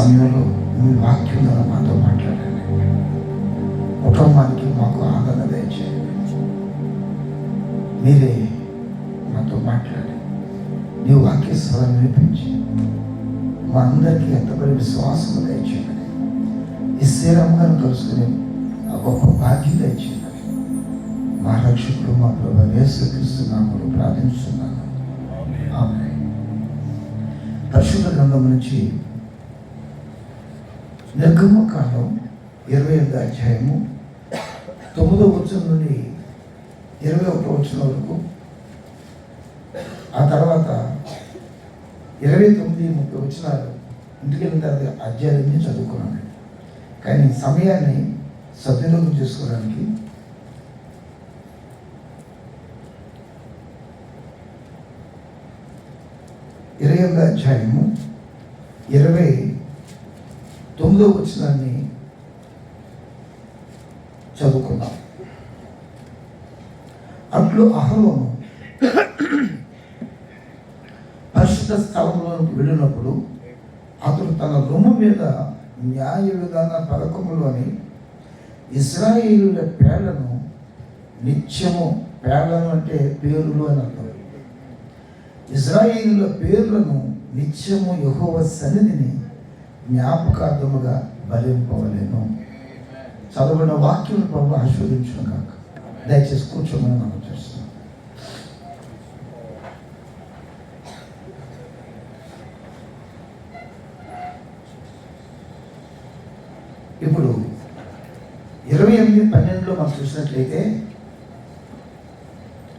సమయంలో మీ వాక్యం ద్వారా మాతో మాట్లాడండి. కుటుంబానికి మాకు ఆదరణ దయచేయండి. మీరే మాతో మాట్లాడి నీ వాక్య స్వరం వినిపించి మా అందరికీ ఎంతబడి విశ్వాసం దయచేయమని, ఈ శ్రీరాముగాను కలుసుకుని ఆ గొప్ప భాగ్యం దయచేయమని మా రక్షకుడు మా ప్రభు యేసుక్రీస్తు నామములో ప్రార్థిస్తున్నాను. ఆమేన్. పరిశుద్ధ గ్రంథం నుంచి నిర్గమకాండం 28వ అధ్యాయము 9వ వచనం నుండి 21వ వచనం వరకు, ఆ తర్వాత 29-30 వచనాలు ఇంటికి వెళ్ళిన తర్వాత అధ్యాయాన్ని చదువుకున్నాను. కానీ సమయాన్ని సద్వినియోగం చేసుకోవడానికి అధ్యాయము 29వ వచనాన్ని చదువుకున్నాం. అట్లు అహరోను పరిశుద్ధ స్థలంలోకి వెళ్ళినప్పుడు అతడు తన రొమ్ము మీద న్యాయ విధాన పథకములోని ఇశ్రాయేలుల పేర్లను నిత్యము, పేర్లను అంటే పేర్లు అని అర్థం, ఇశ్రాయేలుల పేర్లను నిత్యము యెహోవా సన్నిధిని జ్ఞాపకార్థముగా బలింపవలెను. చదవబడిన వాక్యం ప్రభు ఆశీర్వదించును కాక. దయచేసి కూర్చోమని మనం చేస్తున్నాం. ఇప్పుడు 28:12 మనం చూసినట్లయితే,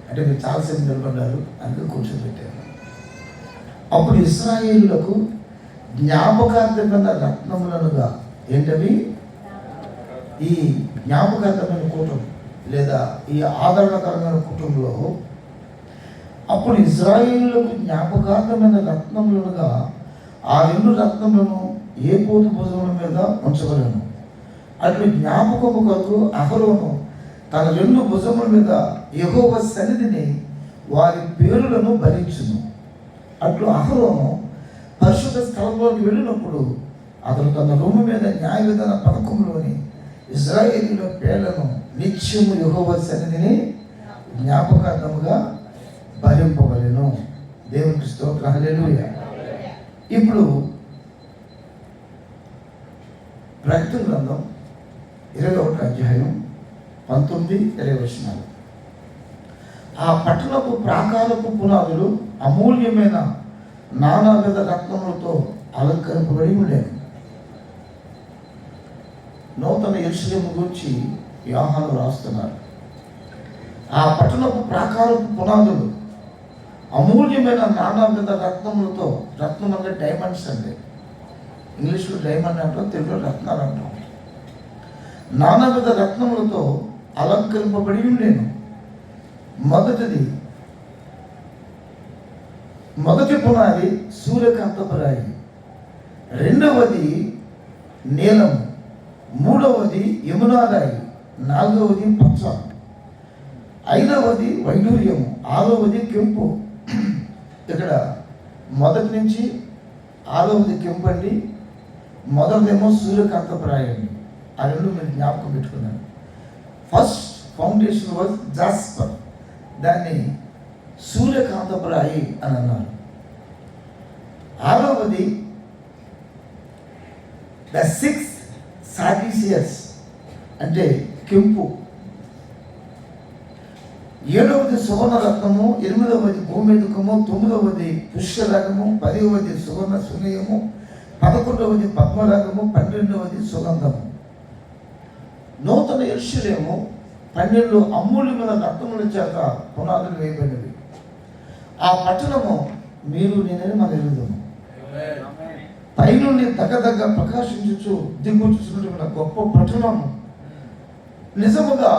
అంటే మీరు చాలాసేపు నిలబడ్డారు, అందుకు కూర్చోబెట్టారు. అప్పుడు ఇశ్రాయేలులకు జ్ఞాపకార్థమైన రత్నములనుగా, ఏంటవి? ఈ జ్ఞాపకార్థమైన కూటం లేదా ఈ ఆదరణకరమైన కూటంలో అప్పుడు ఇశ్రాయేలులకు జ్ఞాపకార్థమైన రత్నములనుగా ఆ 2 రత్నములను ఏ పోతు భుజముల మీద ఉంచవలను. అట్లు జ్ఞాపకము కొరకు అహరోను తన 2 భుజముల మీద యెహోవా సన్నిధిని వారి పేరులను భరించును. అట్లు అహరోను పరిశుద్ధ స్థలంలోకి వెళ్ళినప్పుడు అతను తన రొమ్ము మీద న్యాయ విధాన పథకంలోని ఇశ్రాయేలుల పేర్లను నిత్యము యెహోవా సన్నిధిని జ్ఞాపకార్థముగా భరింపవలెను. దేవునికి స్తోత్రం, హల్లెలూయా. ఇప్పుడు ప్రకటన గ్రంథం 21వ అధ్యాయం 19-20 వచనాలు. ఆ పట్టణపు ప్రాకారపు పునాదులు అమూల్యమైన నానావిధ రత్నములతో అలంకరింపబడి ఉండేవి. నూతన యెరూషలేము గురించి యోహాను రాస్తున్నారు. ఆ పట్టణపు ప్రాకారపు పునాదులు అమూల్యమైన నానావిధ రత్నములతో, రత్నం అంటే డైమండ్స్ అండి, ఇంగ్లీష్లో డైమండ్ అంటాం, తెలుగులో రత్నాలు అంటాం. నానావిధ రత్నములతో అలంకరింపబడి ఉండేను. మొదటి పునాది సూర్యకాంతపు రాయి, రెండవది నీలము, మూడవది యమునా రాయి, నాలుగవది పచ్చ, ఐదవది వైడూర్యము, ఆరవది కెంపు. ఇక్కడ మొదటి నుంచి 6వది కెంపు అండి. మొదటిదేమో సూర్యకాంతపు రాయి అండి. ఆ 2 మీరు జ్ఞాపకం పెట్టుకున్నాను. ఫస్ట్ ఫౌండేషన్ వాజ్ జాస్పర్, దాన్ని సూర్యకాంతపు రాయి అని అన్నారు. 6వది ద 6 సార్డిసియస్ అంటే కెంపు, 7వది సువర్ణ రత్నము, 8వది గోమేధికము, 9వది పుష్యరాగము, 10వది సువర్ణ సునయము, 11వది పద్మరాగము, 12వది సుగంధము. నూతన యెరూషలేము 12 అమూల్యమైన రత్నముల చేత పునాదులు వేయబడినవి. ఆ పట్టణము మీరు నేనని మనం ఎరుగుదాము. పైనుండి దగ్గ ప్రకాశించు దిగుచున్నటువంటి గొప్ప పట్టణము. నిజముగా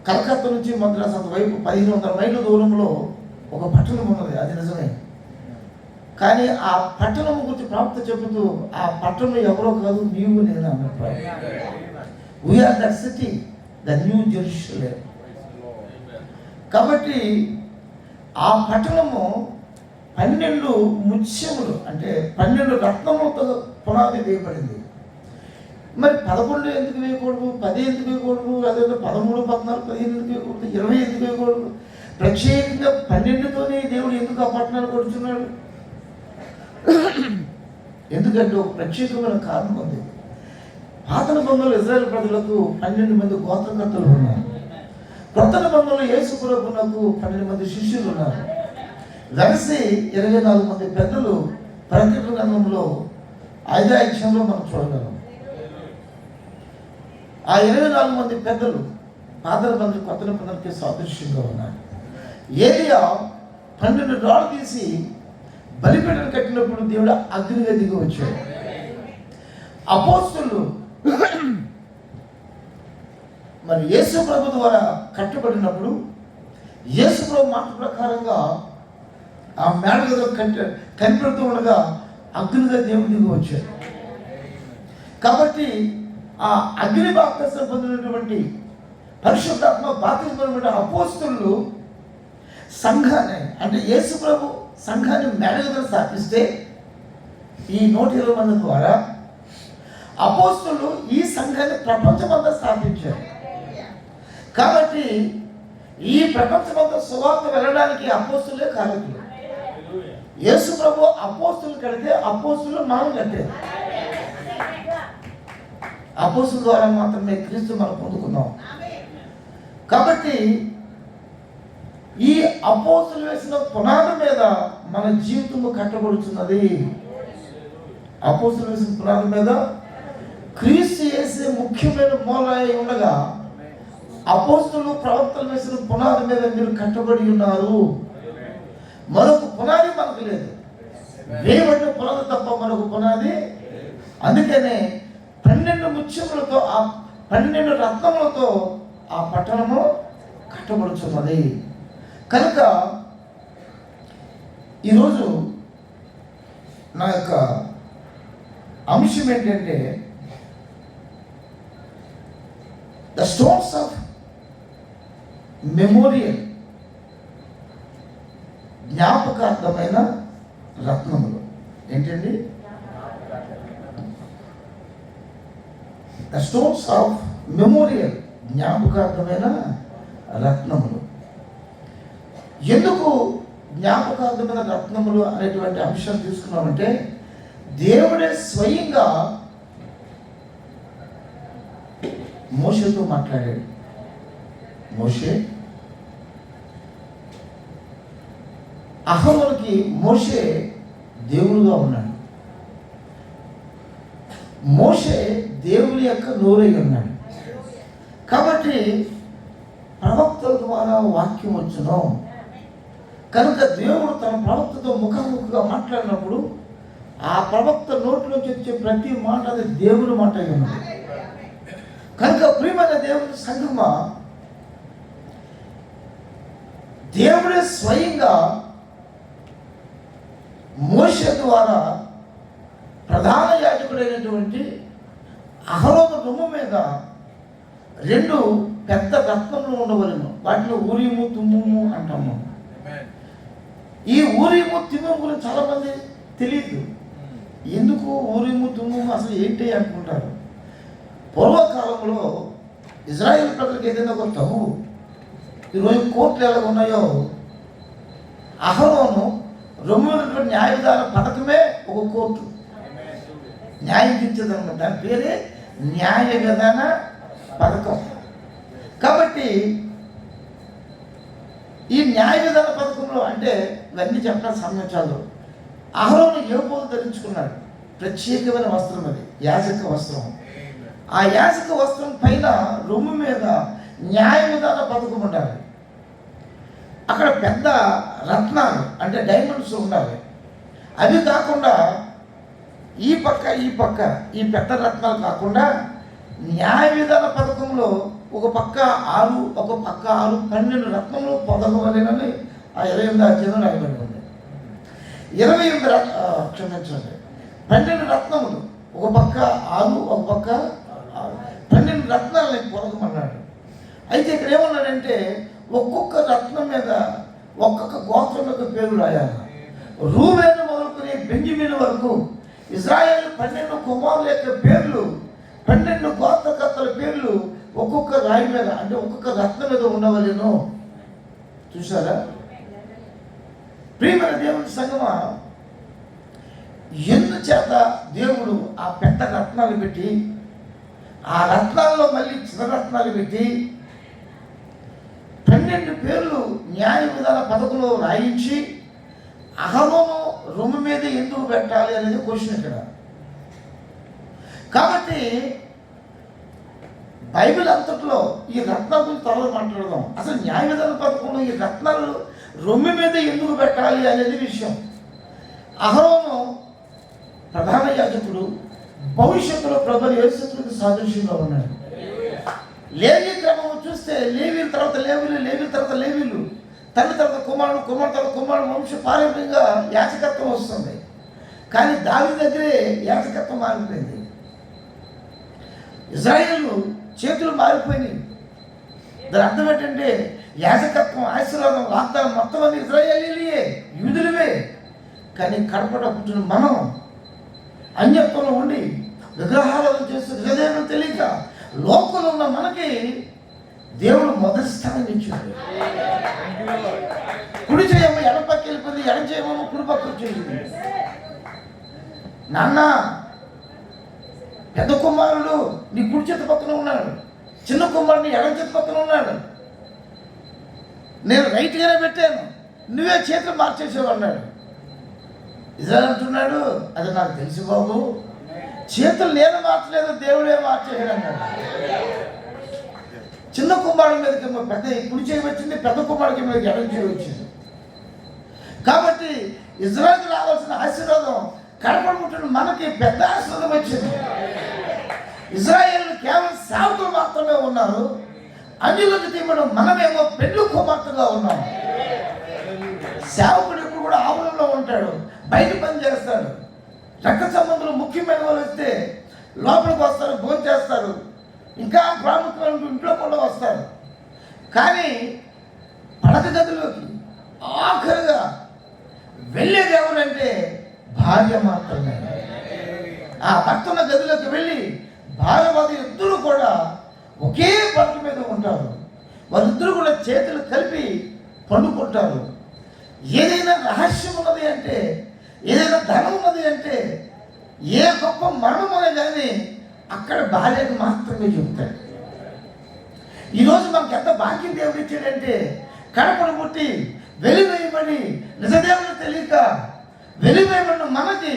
కలకత్తా నుంచి మద్రాసు అంత వైపు 1500 మైళ్ళ దూరంలో ఒక పట్టణం ఉన్నది, అది నిజమే. కానీ ఆ పట్టణం గురించి ప్రాప్త చెబుతూ ఆ పట్టణం ఎవరో కాదు, నీవు నేను అన్నట్టు. We are that city, the new Jerusalem. కాబట్టి ఆ పట్టణము 12 ముత్యములు అంటే 12 రత్నములతో పునాది వేయబడింది. మరి 11 ఎందుకు వేయకూడదు, 10 ఎందుకు వేయకూడదు, అదే 13, 14, 15 ఎందుకు వేయకూడదు, 20 ఎందుకు వేయకూడదు? ప్రత్యేకంగా 12తోనే దేవుడు ఎందుకు ఆ పట్టణాలు కొడుతున్నాడు? ఎందుకంటే ఒక ప్రత్యేకమైన కారణం ఉంది. పాత నిబంధనలు ఇశ్రాయేలు ప్రజలకు 12 మంది గోత్రకర్తలు ఉన్నారు. కొత్త నిబంధనలు యేసు ప్రభువునకు 12 మంది శిష్యులు ఉన్నారు. కలిసి 24 మంది పెద్దలు ప్రకటన గ్రంథంలో 5వ అధ్యాయంలో మనం చూడగలం. ఆ 24 మంది పెద్దలు పాత నిబంధనలు కొత్త నిబంధనలకి సాదృశ్యంగా ఉన్నారు. ఏలియా 12 రాళ్ళు తీసి బలిపీఠం కట్టినప్పుడు దేవుడు అగ్నిగా దిగి వచ్చాడు. అపోస్తలులు మరి యేసు ప్రభు ద్వారా కట్టబడినప్పుడు యేసు ప్రభు మాట ప్రకారంగా ఆ మేడ గదిలో కనిపెడుతూ ఉండగా అగ్నిగా దేవుడు దిగి వచ్చాడు. కాబట్టి ఆ అగ్ని బాప్తిస్మం పొందినటువంటి పరిశుద్ధాత్మ బాప్తిస్మం అపోస్తలులు సంఘాన్ని అంటే యేసు ప్రభు సంఘాన్ని మేడ గదిలో స్థాపిస్తే ఈ 120 మంది ద్వారా అపోస్తలులు ఈ సంఘాన్ని ప్రపంచమంతా స్థాపించారు. కాబట్టి ఈ ప్రపంచమంతా సువార్త వెళ్ళడానికి అపోస్తలులే కారకులు. యేసు ప్రభు అపోస్తలులు కడితే అపోస్తలులు మనం కట్టారు. అపోస్తలుల ద్వారా మాత్రమే క్రీస్తు మనం పొందుకున్నాం. కాబట్టి ఈ అపోస్తలులు వేసిన పునాది మీద మన జీవితము కట్టబడుతున్నది. అపోస్తలులు వేసిన పునాది మీద క్రీస్తు యేసే ముఖ్యమైన మూలై ఉండగా అపోస్తలులు ప్రవక్తలు వేసిన పునాది మీద మీరు కట్టబడి ఉన్నారు. మరొక పునాది మనకు లేదు. వేయబడిన పునాది తప్ప మరొక పునాది. అందుకనే 12 ముత్యములతో ఆ 12 రత్నములతో ఆ పట్టణము కట్టబడుతున్నది. కనుక ఈరోజు నా యొక్క అంశం ఏంటంటే ద స్టోన్స్ ఆఫ్ మెమోరియల్, జ్ఞాపకార్థమైన రత్నములు. ఏంటండి? ద స్టోన్స్ ఆఫ్ మెమోరియల్, జ్ఞాపకార్థమైన రత్నములు. ఎందుకు జ్ఞాపకార్థమైన రత్నములు అనేటువంటి అంశం తీసుకున్నామంటే దేవుడే స్వయంగా మోషేతో మాట్లాడాడు. మోషే అహరోనుకి మోషే దేవుడుగా ఉన్నాడు. మోషే దేవుని యొక్క నోరై ఉన్నాడు. కాబట్టి ప్రవక్తల ద్వారా వాక్యం వచ్చును. కనుక దేవుడు తన ప్రవక్తతో ముఖాముఖిగా మాట్లాడినప్పుడు ఆ ప్రవక్త నోట్లోంచి వచ్చే ప్రతి మాట అది దేవుని మాట అయి ఉన్నది. కనుక ప్రియమైన దేవుని సంఘమా, దేవుడే స్వయంగా మోషే ద్వారా ప్రధాన యాజకుడైనటువంటి అహరోను రొమ్ము మీద 2 పెద్ద రత్నములు ఉండవలను. వాటిలో ఊరీము తుమ్ముము అంటాము. ఈ ఊరీము తుమ్ముము గురించి చాలా మంది తెలియదు. ఎందుకు ఊరీము తుమ్ముము అసలు ఏంటి అనుకుంటారు. పూర్వకాలంలో ఇజ్రాయేల్ ప్రజలకు ఏదైనా ఒక తగు ఈరోజు కోర్టులు ఎలా ఉన్నాయో అహరోను రొమ్ము ఉన్నటువంటి న్యాయ విధాన పథకమే ఒక కోర్టు న్యాయం తీర్చేదన్నమాట. దాని పేరే న్యాయ విధాన పథకం. కాబట్టి ఈ న్యాయ విధాన పథకంలో అంటే ఇవన్నీ చెప్పాల్సిన సమయం చాలు. అహరోను యోబోతు ధరించుకున్నాడు. ప్రత్యేకమైన వస్త్రం, అది యాజక వస్త్రం. ఆ యాజక వస్త్రం పైన రొమ్ము మీద న్యాయ విధాన పథకం ఉండాలి. అక్కడ పెద్ద రత్నాలు అంటే డైమండ్స్ ఉండాలి. అవి కాకుండా ఈ పక్క ఈ పెద్ద రత్నాలు కాకుండా న్యాయ విధాన పథకంలో ఒక పక్క 6 ఒక పక్క 6 12 రత్నములు పొందవలేనని ఆ 28వ అధ్యాయంలో రాయబడి ఉంది. 28 12 రత్నములు ఒక పక్క 6 ఒక పక్క 12 రత్నాలని పొందమన్నాడు. అయితే ఇక్కడ ఏమన్నాడంటే ఒక్కొక్క రత్నం మీద ఒక్కొక్క గోత్రం యొక్క పేరు రాయాలి. రూబేను మొదలుకొని బెంజమిన్ వరకు ఇశ్రాయేలు 12 కుమారుల యొక్క పేర్లు, 12 గోత్రకర్తల పేర్లు ఒక్కొక్క రాయి మీద, అంటే ఒక్కొక్క రత్నం మీద ఉండవలేను. చూసారా ప్రియమైన దేవుని సంగమా, ఎందుచేత దేవుడు ఆ పెద్ద రత్నాలు పెట్టి, ఆ రత్నాల్లో మళ్ళీ చిన్న రత్నాలు పెట్టి 12 పేర్లు న్యాయ విధాన పథకంలో రాయించి అహరోను రొమ్ము మీద ఎందుకు పెట్టాలి అనేది క్వశ్చన్ ఇక్కడ. కాబట్టి బైబిల్ అంతట్లో ఈ రత్నాల గురించి త్వరలో మాట్లాడదాం. అసలు న్యాయ విధాన పథకంలో ఈ రత్నాలు రొమ్ము మీద ఎందుకు పెట్టాలి అనేది విషయం. అహరోను ప్రధాన యాజకుడు, భవిష్యత్తులో ప్రభు యేసుక్రీస్తు సాదృశ్యంగా ఉన్నాడు. లేవీ క్రమం చూస్తే లేవీల తర్వాత లేవీలు, లేవీల తర్వాత లేవీలు, తండ్రి తర్వాత కుమారుడు, కుమారుడు తర్వాత కుమారుడు, వంశ పారంపర్యంగా యాజకత్వం వస్తుంది. కానీ దావీదు దగ్గరే యాజకత్వం మారిపోయింది. ఇశ్రాయేలు చేతులు మారిపోయినాయి. దాని అర్థం ఏంటంటే యాజకత్వం, ఆశీర్వాదం, వాగ్దానం మొత్తం అన్ని ఇశ్రాయేలీలే, యూదులవే. కానీ కడపడ పుట్టిన మనం అన్యత్వంలో ఉండి విగ్రహాలను చేస్తూ హృదయం తెలియక లోకంలో ఉన్న మనకి దేవుడు మొదటి స్థానం ఇచ్చాడు. కుడి చేయమో ఎడపక్క వెళ్ళిపోయింది, ఎడ చేయమో కుడి పక్క వచ్చేసింది. నాన్న, పెద్ద కుమారుడు నీ కుడి చేతి పక్కన ఉన్నాడు, చిన్న కుమారుడు నీ ఎడ చేతి పక్కన ఉన్నాడు. నేను రైట్గానే పెట్టాను, నువ్వే చేతులు మార్చేసావు అన్నాడు. ఇజ్రాయెల్ అంటున్నాడు, అది నాకు తెలుసు బాబు, చేతులు నేను మార్చలేదు, దేవుడే మార్చేసాడు అన్నాడు. చిన్న కుమారుడి మీదకి పెద్ద కుడి చేయి వచ్చింది, పెద్ద కుమారుడికి మీదకి ఎడం చేయి వచ్చింది. కాబట్టి ఇజ్రాయెల్కి రావాల్సిన ఆశీర్వాదం కడపడుకుంటున్న మనకి పెద్ద ఆశీర్వాదం వచ్చింది. ఇజ్రాయేల్ కేవలం సేవకులు మాత్రమే ఉన్నారు, అన్యులకు తీయడం మనమేమో పెళ్ళు కుమార్తెగా ఉన్నాం. సేవకుడు ఎప్పుడు కూడా ఆవులలో ఉంటాడు, బయట పని చేస్తాడు. రక్త సంబంధులు ముఖ్యమైన వాళ్ళు వస్తే లోపలికి వస్తారు, భోజనం చేస్తారు, ఇంకా ప్రాముఖ్యమైన ఇంట్లో కూడా వస్తారు. కానీ పడక గదిలోకి ఆఖరిగా వెళ్ళేది ఎవరంటే భార్య మాత్రమే. ఆ భర్తన్న గదిలోకి వెళ్ళి భార్య ఇద్దరు కూడా ఒకే పట్టు మీద ఉంటారు. వాళ్ళిద్దరూ కూడా చేతులు కలిపి పండుకుంటారు. ఏదైనా రహస్యం ఉన్నది అంటే, ఏదైనా ధనం ఉన్నది అంటే, ఏ గొప్ప మరణం అనేది కానీ అక్కడ భార్యకు మాత్రమే చెబుతాడు. ఈరోజు మనకు ఎంత భాగ్యం దేవుడు ఇచ్చాడంటే, కడపను పుట్టి వెలివేయబడి నిజదేవుడు తెలియక వెలివేయబడిన మనకి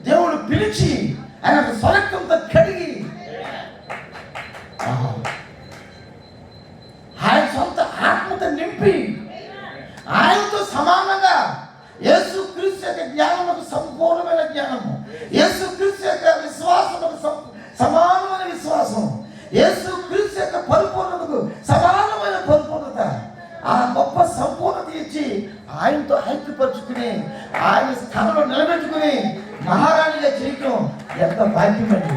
దేవుడు పిలిచి ఆయన స్వరక్తంతో కడిగి ఆయన సొంత ఆత్మతో నింపి ఆయనతో సమానంగా యేసుక్రీస్తు యొక్క జ్ఞానముకు సంపూర్ణమైన జ్ఞానము, యేసుక్రీస్తు యొక్క విశ్వాసముకు సమానమైన విశ్వాసం, యేసుక్రీస్తు యొక్క పరిపూర్ణతకు సమానమైన పరిపూర్ణత, ఆ గొప్ప సంపూర్ణత ఇచ్చి ఆయనతో ఐక్యపరుచుకుని ఆయన స్థానంలో నిలబెట్టుకుని మహారాణిగా చేయటం ఎంత భాగ్యమండి.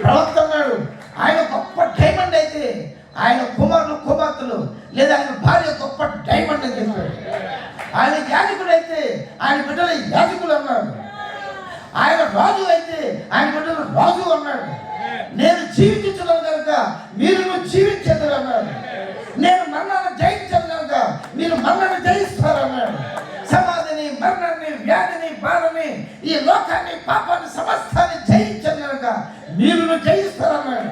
ప్రవక్త అన్నాడు, ఆయన గొప్ప డైమండ్ అయితే ఆయన కుమారులు కుమార్తెలు లేదా ఆయన భార్య గొప్ప డైమండ్ అని చెప్పాడు. ఆయన యాజకుడు అయితే ఆయన బిడ్డలు యాజకులు అన్నాడు. ఆయన రాజు అయితే ఆయన బిడ్డలు రాజు అన్నాడు. నేను జీవించున్నాను కనుక మీరు జీవించేద్దరు అన్నాడు. నేను మరణాన్ని జయించాను కనుక మీరు మరణాన్ని జయిస్తారన్నాడు. సమాధిని, మరణాన్ని, వ్యాధిని, బాధని, ఈ లోకాన్ని, పాపాన్ని, సమస్తాన్ని జయించాను కనుక మీరు జయిస్తారన్నాడు.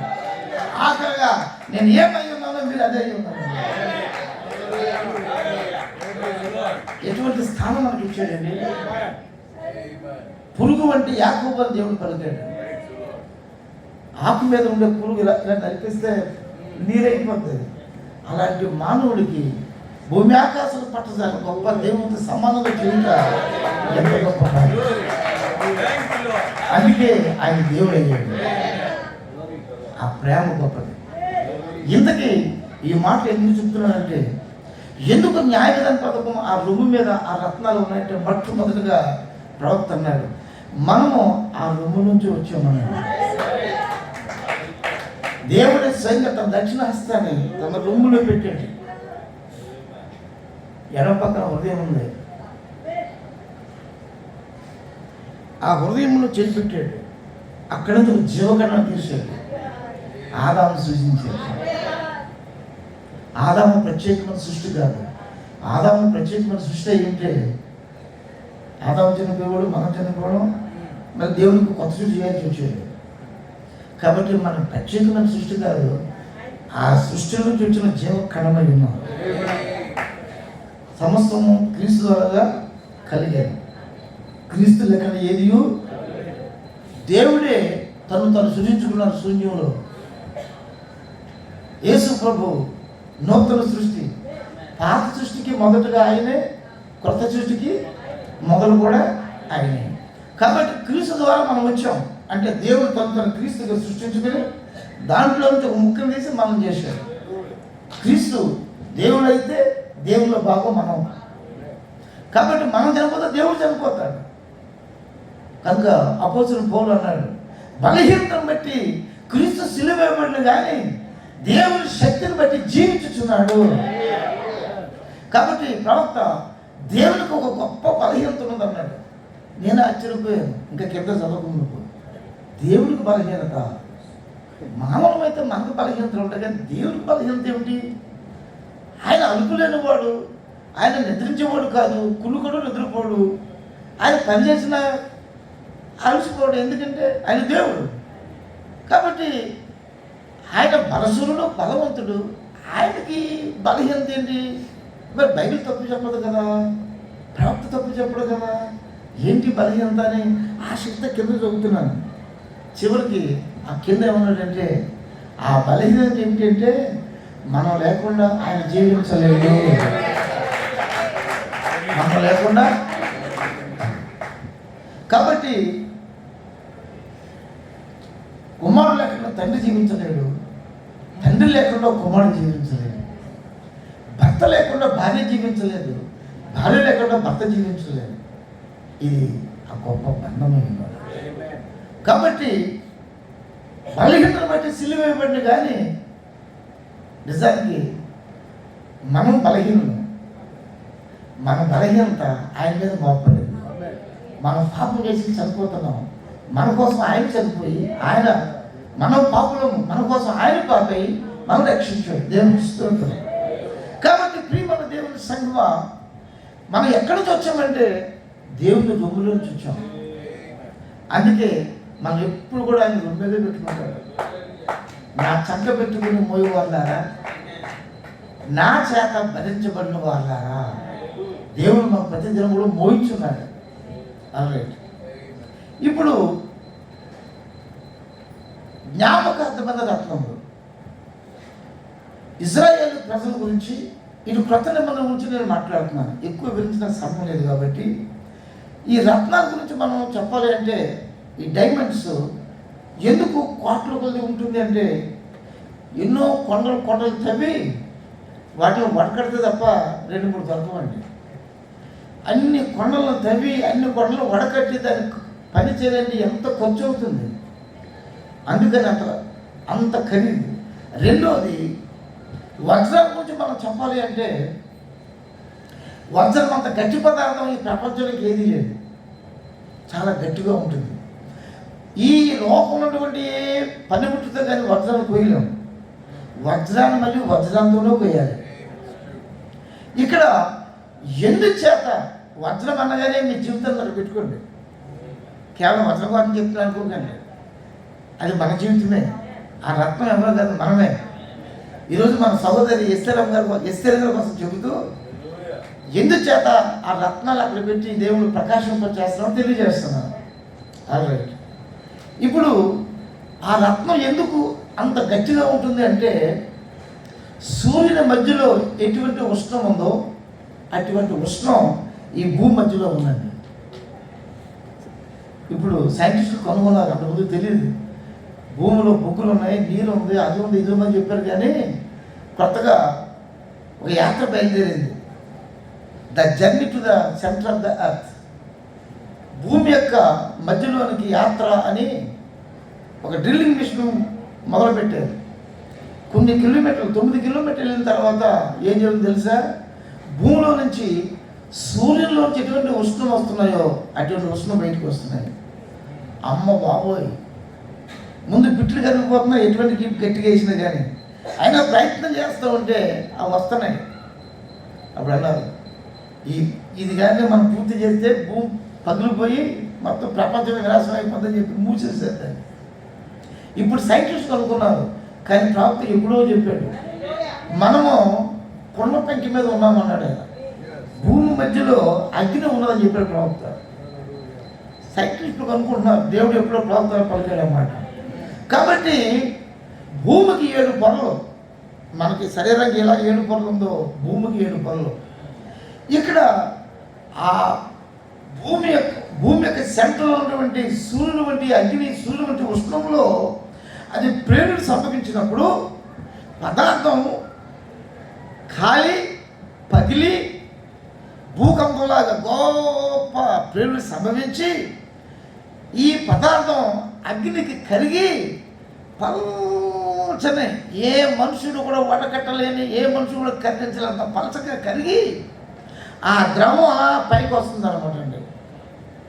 ఆఖరిగా నేను ఏమై ఉన్నానో మీరు అదే ఉన్నారు. ఎటువంటి స్థానం మనకి ఇచ్చాడండి. పురుగు వంటి యాకోబు అని దేవుడు పలికాడు. ఆకు మీద ఉండే పురుగు ఇలా నడిపిస్తే నీరైపోతుంది. అలాంటి మానవుడికి భూమి ఆకాశాలు పట్టజాలి గొప్ప దేవుడితో సమానంగా చేయుట ఎంత గొప్ప. అందుకే ఆయన దేవుడు అయ్యాడు. ఆ ప్రేమ గొప్పది. ఇంతకీ ఈ మాట ఎందుకు చెప్తున్నానంటే, ఎందుకు న్యాయ విధాన పథకం ఆ రొమ్ము మీద ఆ రత్నాలు ఉన్నాయంటే, మొట్టమొదటిగా ప్రవక్త అన్నాడు, మనము ఆ రొమ్ము నుంచి వచ్చామన్నాడు. దేవుడి స్వయంగా తన దక్షిణ హస్తాన్ని తన రొమ్ములో పెట్టాడు. ఎడమ పక్కన హృదయం ఉంది. ఆ హృదయంలో చేయి పెట్టాడు. అక్కడ నుంచి ఒక జీవకణం తీసాడు. ఆదాము సృజించాడు. ఆదాము ప్రత్యేకమైన సృష్టి కాదు. ఆదాము ప్రత్యేకమైన సృష్టి అయ్యింటే ఆదాము చనిపోయాడు, మనం చనిపోవడం, మరి దేవునికి కొత్త సృష్టి చేయాల్సి వచ్చేది. కాబట్టి మనం ప్రత్యేకమైన సృష్టి కాదు, ఆ సృష్టి నుంచి వచ్చిన జీవ కణమై ఉన్నాం. సమస్తము క్రీస్తు ద్వారా కలిగాను. క్రీస్తు లెక్కన ఏది దేవుడే తను సృజించుకున్నారు శూన్యంలో. యేసు ప్రభు నూతన సృష్టి. పాత సృష్టికి మొదటగా ఆయనే, కొత్త సృష్టికి మొదలు కూడా ఆయనే. కాబట్టి క్రీస్తు ద్వారా మనం వచ్చాం. అంటే దేవుడు తన క్రీస్తుగా సృష్టించుకుని దాంట్లో నుంచి ఒక ముక్కను తీసి మనం చేశాడు. క్రీస్తు దేవుడు అయితే దేవుళ్ళ భాగం మనం. కాబట్టి మనం చనిపోతే దేవుడు చనిపోతాడు. కనుక అపోస్తలుడు పౌలు అన్నాడు, బలహీనతను బట్టి క్రీస్తు సిలువ వేయబడిన కానీ దేవుని శక్తిని బట్టి జీవించుచున్నాడు. కాబట్టి ప్రవక్త దేవునికి ఒక గొప్ప బలహీనత ఉన్నదన్నాడు. నేను ఆశ్చర్యపోయాను. ఇంకా కింద చదువుకున్నప్పుడు దేవుడికి బలహీనత, మానవులమైతే మనకు బలహీనతలు ఉంటాయి కానీ దేవుడికి బలహీనత ఏమిటి? ఆయన అనుకులేనివాడు, ఆయన నిద్రించేవాడు కాదు, కుళ్ళుకోడు నిద్రపోడు, ఆయన పనిచేసిన అలసిపోడు. ఎందుకంటే ఆయన దేవుడు. కాబట్టి ఆయన బలశూరుడు, బలవంతుడు. ఆయనకి బలహీనత ఏంటి? మరి బైబిల్ తప్పు చెప్పదు కదా, ప్రవక్త తప్పు చెప్పడు కదా, ఏంటి బలహీనత అని ఆ శక్తి కింద చదువుతున్నాను. చివరికి ఆ కింద ఏమన్నాడంటే, ఆ బలహీనత ఏమిటంటే మనం లేకుండా ఆయన జీవించలేడు. మనం లేకుండా. కాబట్టి కుమారుడు లేకుండా తండ్రి జీవించలేడు, తండ్రి లేకుండా కుమారుడు జీవించలేడు, భర్త లేకుండా భార్య జీవించలేదు, భార్య లేకుండా భర్త జీవించలేదు. ఇది ఆ గొప్ప బంధమైన. కాబట్టి బలహీనతను బట్టి సిలువ వేయబడిన కానీ నిజానికి మనం బలహీనులు. మన బలహీనత ఆయన మీద మోపలేదు. మనం పాపం చేసి చనిపోతున్నాం. మన కోసం ఆయన చనిపోయి, ఆయన మనం పాపులము, మన కోసం ఆయన పాపై మనం రక్షించాడు. దేవుని స్తోత్రం. కాబట్టి ప్రియమైన దేవుని సంఘమా, మనం ఎక్కడి నుంచి వచ్చామంటే దేవుని రొమ్ములో నుంచి వచ్చాం. అందుకే మనం ఎప్పుడు కూడా ఆయన రొమ్ములో పెట్టుకుంటాడు. నా చంక పెట్టుకుని మోయి వాళ్ళారా, నా చేత భరించబడిన వాళ్ళారా, దేవుడు మన ప్రతి దినం కూడా మోయించున్నాడు. అలాగే ఇప్పుడు జ్ఞాపకార్థమైన రత్నములు, ఇజ్రాయేల్ ప్రజల గురించి, ఇటు క్రొత్త నిబంధన గురించి నేను మాట్లాడుతున్నాను. ఎక్కువ వివరించిన సమయం లేదు కాబట్టి ఈ రత్నాల గురించి మనం చెప్పాలి అంటే, ఈ డైమండ్స్ ఎందుకు కోట్ల కొద్ది ఉంటుంది అంటే, ఎన్నో కొండలు తవ్వి వాటిని వడకడితే తప్ప 2-3 దొరకవండి. అన్ని కొండలను తవ్వి అన్ని కొండలు వడకట్టి దానికి పని చేయాలంటే ఎంత ఖర్చు అవుతుంది. అందుకని అంత ఖరీదు. రెండోది, వజ్రం గురించి మనం చెప్పాలి అంటే, వజ్రం అంత గట్టి పదార్థం ఈ ప్రపంచానికి ఏదీ లేదు. చాలా గట్టిగా ఉంటుంది. ఈ లోకంలో ఉన్నటువంటి పనిముట్టుతో కానీ వజ్రాన్ని కోయలేము. వజ్రాన్ని మళ్ళీ వజ్రంతోనే కోయాలి. ఇక్కడ ఎందుచేత వజ్రం అనగానే మీ జీవితంలో పెట్టుకోండి. కేవలం వజ్రం కోసం చెప్తున్నా అనుకోకండి. అది మన జీవితమే. ఆ రత్నం ఎవరో కాదు, మనమే. ఈరోజు మన సహోదరి ఎస్తేర్ గారి కోసం చెబుతూ ఎందుచేత ఆ రత్నాలు అక్కడ పెట్టి దేవుడు ప్రకాశింపచేస్తున్నాం తెలియజేస్తున్నాను. ఆల్రైట్. ఇప్పుడు ఆ రత్నం ఎందుకు అంత గట్టిగా ఉంటుంది అంటే, సూర్యుని మధ్యలో ఎటువంటి ఉష్ణం ఉందో అటువంటి ఉష్ణం ఈ భూమి మధ్యలో ఉందండి. ఇప్పుడు సైంటిస్టులు కనుగొన్నారు, అంతకుముందు తెలియదు. భూమిలో బొగ్గులు ఉన్నాయి, నీరు ఉంది, అది ఉంది, ఇది ఉందని చెప్పారు. కానీ కొత్తగా ఒక యాత్ర బయలుదేరింది, the journey to the centre of the earth, భూమి యొక్క మధ్యలోనికి యాత్ర అని ఒక డ్రిల్లింగ్ మిషన్ మొదలుపెట్టారు. కొన్ని కిలోమీటర్లు, 9 కిలోమీటర్లు వెళ్ళిన తర్వాత ఏం జరిగింది తెలుసా? భూమిలో నుంచి సూర్యుల్లోంచి ఎటువంటి ఉష్ణం వస్తున్నాయో అటువంటి ఉష్ణం బయటకు వస్తున్నాయి. అమ్మ బాబోయ్, ముందు బిట్లు కరిగిపోతున్నాయి ఎటువంటి గట్టిగా వేసినా కానీ, అయినా ప్రయత్నం చేస్తూ ఉంటే అవి వస్తున్నాయి. అప్పుడు అన్నారు ఇది కానీ మనం పూర్తి చేస్తే భూమి పగిలిపోయి మొత్తం ప్రపంచమే వినాశనం అయిపోతుందని చెప్పి మూసేసేది. ఇప్పుడు సైంటిస్ట్ అనుకున్నారు, కానీ ప్రవక్త ఎప్పుడో చెప్పాడు మనము కొండ పెంకి మీద ఉన్నామన్నాడు ఆయన. భూమి మధ్యలో అగ్ని ఉన్నదని చెప్పాడు ప్రవక్త. సైంటిస్టులు అనుకుంటున్నారు దేవుడు ఎప్పుడో ప్రవక్త పలికాడన్నమాట. కాబట్టి భూమికి 7 పొరలు, మనకి శరీరానికి ఎలా 7 పొరలు ఉందో భూమికి 7 పొరలు. ఇక్కడ ఆ భూమి యొక్క సెంటర్లో ఉన్నటువంటి సూర్యుడు వంటి అగ్ని, సూర్యుడు వంటి ఉష్ణంలో అది ప్రేరుడు సంభవించినప్పుడు పదార్థం ఖాళీ పగిలి భూకంపంలాగా గొప్ప ప్రేరుడు సంభవించి ఈ పదార్థం అగ్నికి కరిగి పల్చని, ఏ మనుషుడు కూడా వడకట్టలేని, ఏ మనుషుడు కూడా కరిగించలేంత పలచగా కరిగి ఆ ద్రవం అలా పైకి వస్తుంది అనమాట అండి.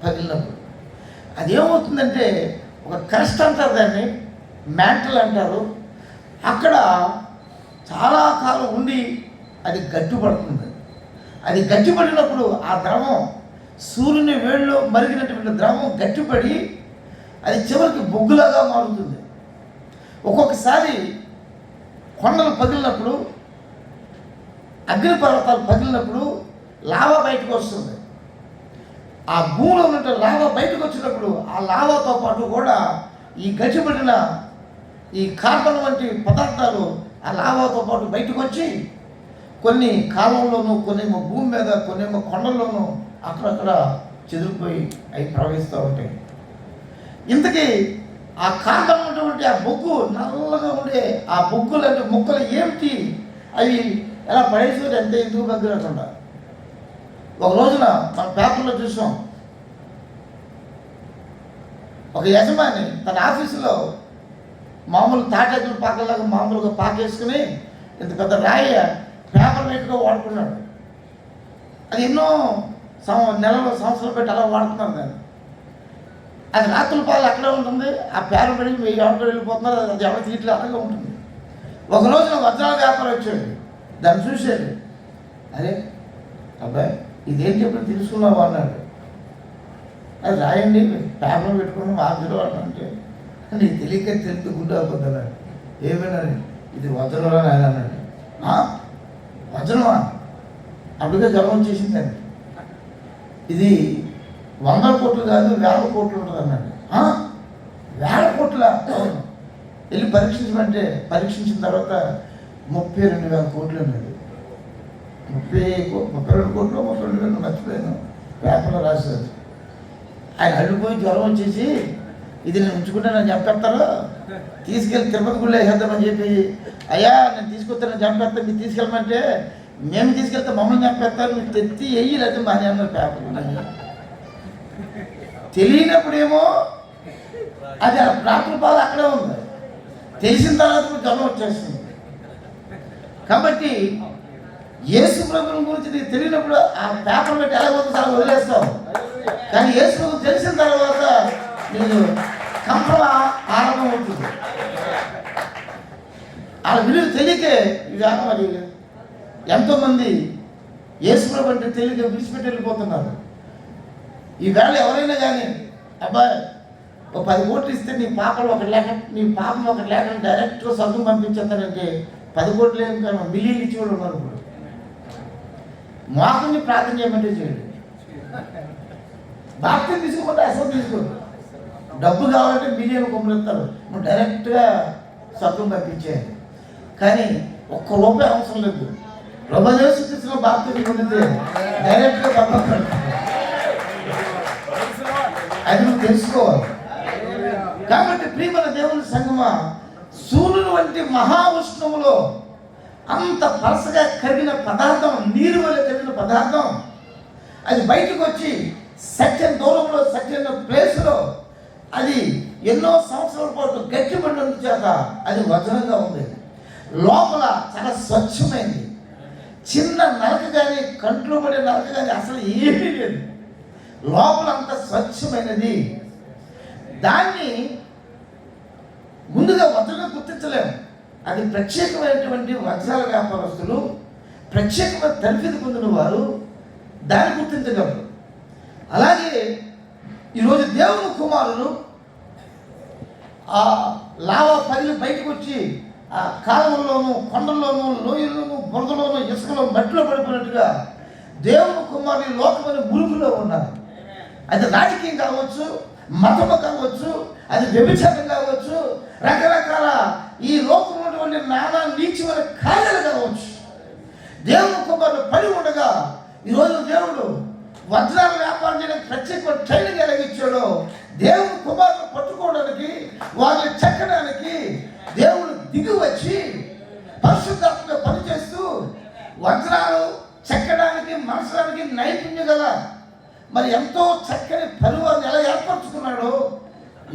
పగిలినప్పుడు అదేమవుతుందంటే ఒక క్రస్ట్ అంటారు, దాన్ని మ్యాంటల్ అంటారు. అక్కడ చాలా కాలం ఉండి అది గట్టిపడుతుంది. అది గట్టిపడినప్పుడు ఆ ద్రవం సూర్యుని వేడిలో మరిగినటువంటి ద్రవం గట్టిపడి అది చివరికి బొగ్గులాగా మారుతుంది. ఒక్కొక్కసారి కొండలు పగిలినప్పుడు, అగ్నిపర్వతాలు పగిలినప్పుడు లావా బయటకు వస్తుంది. ఆ భూమిలో ఉన్న లావా బయటకు వచ్చినప్పుడు ఆ లావాతో పాటు కూడా ఈ గట్టిపడిన ఈ కార్బన్ వంటి పదార్థాలు ఆ లావాతో పాటు బయటకు వచ్చి కొన్ని కాలంలోనూ, కొన్నేమో భూమి మీద, కొన్నేమో కొండల్లోనూ అక్కడక్కడ చెదిరిపోయి అవి ప్రవహిస్తూ ఉంటాయి. ఇంతకీ ఆ కార్బన్ ఉన్నటువంటి ఆ బొగ్గు, నల్లగా ఉండే ఆ బొగ్గు లాంటి ముక్కలు ఏమిటి, అవి ఎలా పడేసి ఎంత ఎందుకు దగ్గరకుండా. ఒక రోజున మన పేపర్లో చూసాం, ఒక యజమాని తన ఆఫీసులో మామూలు తాటాకులు పాకలాగా మామూలుగా పాకేసుకుని ఇంత పెద్ద రాయి పేపర్ వెయిట్గా వాడుకున్నాడు. అది ఎన్నో నెలలో సంవత్సరాలు పెట్టి అలా వాడుతున్నారు దాన్ని. అది రాత్రుల పాలు అక్కడే ఉంటుంది, ఆ పేపర్ పెట్టి 1000 ఆటోలు వెళ్ళిపోతున్నారు, అది ఎవరి తీట్లో అలాగే ఉంటుంది. ఒక రోజున వజ్రాల వ్యాపారం వచ్చాడు, దాన్ని చూశాడు. అరే అబ్బాయి ఇదేం చెప్పి తెలుసుకున్నావు అన్నాడు. అది రాయండి పేపర్ పెట్టుకుని ఆఫీసులో అంటే నీకు తెలియక తెలుస్తూ గుడ్డు అయిపోతున్నాడు. ఏమైనా ఇది వజ్రంలో ఆయన అన్నాడు. వజ్రమా? అప్పటికే జ్వరం వచ్చేసిందండి. ఇది 100 కోట్లు కాదు 1000 కోట్లు ఉంటుంది అన్నాడు. 1000 కోట్ల? అవును. వెళ్ళి పరీక్షించమంటే పరీక్షించిన తర్వాత 32,000 కోట్లు అన్నాడు. 32 కోట్లు 32,000 మర్చిపోయాను, పేపర్లో రాశారు. ఆయన అల్లిపోయి జ్వరం వచ్చేసి ఇది నేను ఉంచుకుంటే నన్ను చంపేస్తారు, తీసుకెళ్ళి తిరుపతి గుళ్ళో వేసేద్దామని చెప్పి, అయ్యా నేను తీసుకొస్తాను చంపేస్తాను, మీరు తీసుకెళ్ళమంటే మేము తీసుకెళ్తే మమ్మల్ని చంపేస్తారు, మీరు తెత్తి వెయ్యి లేకపోతే మానే అన్నారు పేపర్. తెలియనప్పుడేమో అది రాత్రి పాలు అక్కడే ఉంది, తెలిసిన తర్వాత జ్వరం వచ్చేస్తుంది. కాబట్టి యేసు ప్రభువుని గురించి నీకు తెలియనప్పుడు ఆ పేపర్ పెట్టి ఎలా పోతుంది అలా వదిలేస్తావు. కానీ యేసు ప్రభు తెలిసిన తర్వాత నేను కంపల ఆరంభం అవుతుంది. ఆ విలువ తెలియకే ఇవాళ మరి ఎంతోమంది యేసు ప్రభు అంటే తెలియక విడిచిపెట్టి వెళ్ళిపోతున్నారు. ఈవేళ ఎవరైనా కానీ అబ్బాయి ఒక 10 కోట్లు ఇస్తే నీ పాపం ఒకటి లేక డైరెక్ట్గా సొంతం పంపించేస్తానంటే 10 కోట్లు ఏం కానీ మిలియన్లు ఇచ్చి కూడా ఉన్నారు. ఇప్పుడు మోకాన్ని ప్రార్థన చేయమంటే చేయడు, బాప్తిజం తీసుకోమంటే అసలు తీసుకోడు. డబ్బు కావాలంటే మిలియన్ కొమ్మరిస్తారు, నువ్వు డైరెక్ట్గా సొంతం పంపించేయాలి. కానీ ఒక్క రూపాయి అవసరం లేదు. ప్రభుదేశిలో బాప్తిజం పొందితే డైరెక్ట్గా పంపిస్తాడు. అది నువ్వు తెలుసుకోవాలి. కాబట్టి ప్రియమైన దేవుని సంగమా, సూర్యుని వంటి మహా ఉష్ణములో అంత పలసగా కరిగిన పదార్థం, నీరు వల్ల కరిగిన పదార్థం అది బయటకు వచ్చి సత్యం దూరంలో సత్యం ప్లేస్లో అది ఎన్నో సంవత్సరాల పాటు గట్టిపడినందు చేత అది వజ్రంగా ఉంది. లోపల చాలా స్వచ్ఛమైంది. చిన్న నలక కానీ, కంట్లో పడే నలక కానీ అసలు ఏమీ లేదు. లోపల అంత స్వచ్ఛమైనది. దాన్ని ముందుగా వజ్రంగా గుర్తించలేము. అది ప్రత్యేకమైనటువంటి వజ్రాల వ్యాపారస్తులు, ప్రత్యేకమైన తరఫీదు పొందిన వారు దాన్ని గుర్తించగలరు. అలాగే ఈరోజు దేవుని కుమారులు ఆ లావా పగిలి బయటకు వచ్చి ఆ కాలువల్లోనూ, కొండల్లోనూ, లోయల్లోనూ, బురదలోనూ, ఇసుకలో, మట్టిలో పడిపోయినట్టుగా దేవుని కుమారులు లోకమైన మురుగులో ఉన్నారు. అది రాజకీయం కావచ్చు, మతము కావచ్చు, అది వ్యభిచారం కావచ్చు, రకరకాల ఈ లోకంలో ఉన్నటువంటి నానా నీచమైన కార్యాలు కావచ్చు. దేవుని కుమారులు పడి ఉండగా ఈరోజు దేవుడు వజ్రాల వ్యాపారం చేయడానికి ప్రత్యేక ట్రైనింగ్ ఎలాగిచ్చాడో, దేవుని కుమారులు పట్టుకోవడానికి, వాళ్ళని చెక్కడానికి దేవుడు దిగి వచ్చి పరిశుద్ధాత్మగా పనిచేస్తూ వజ్రాలు చెక్కడానికి, మనసడానికి నైపుణ్యం కదా మరి ఎంతో చక్కని పరివారాన్ని ఎలా ఏర్పరచుకున్నాడో,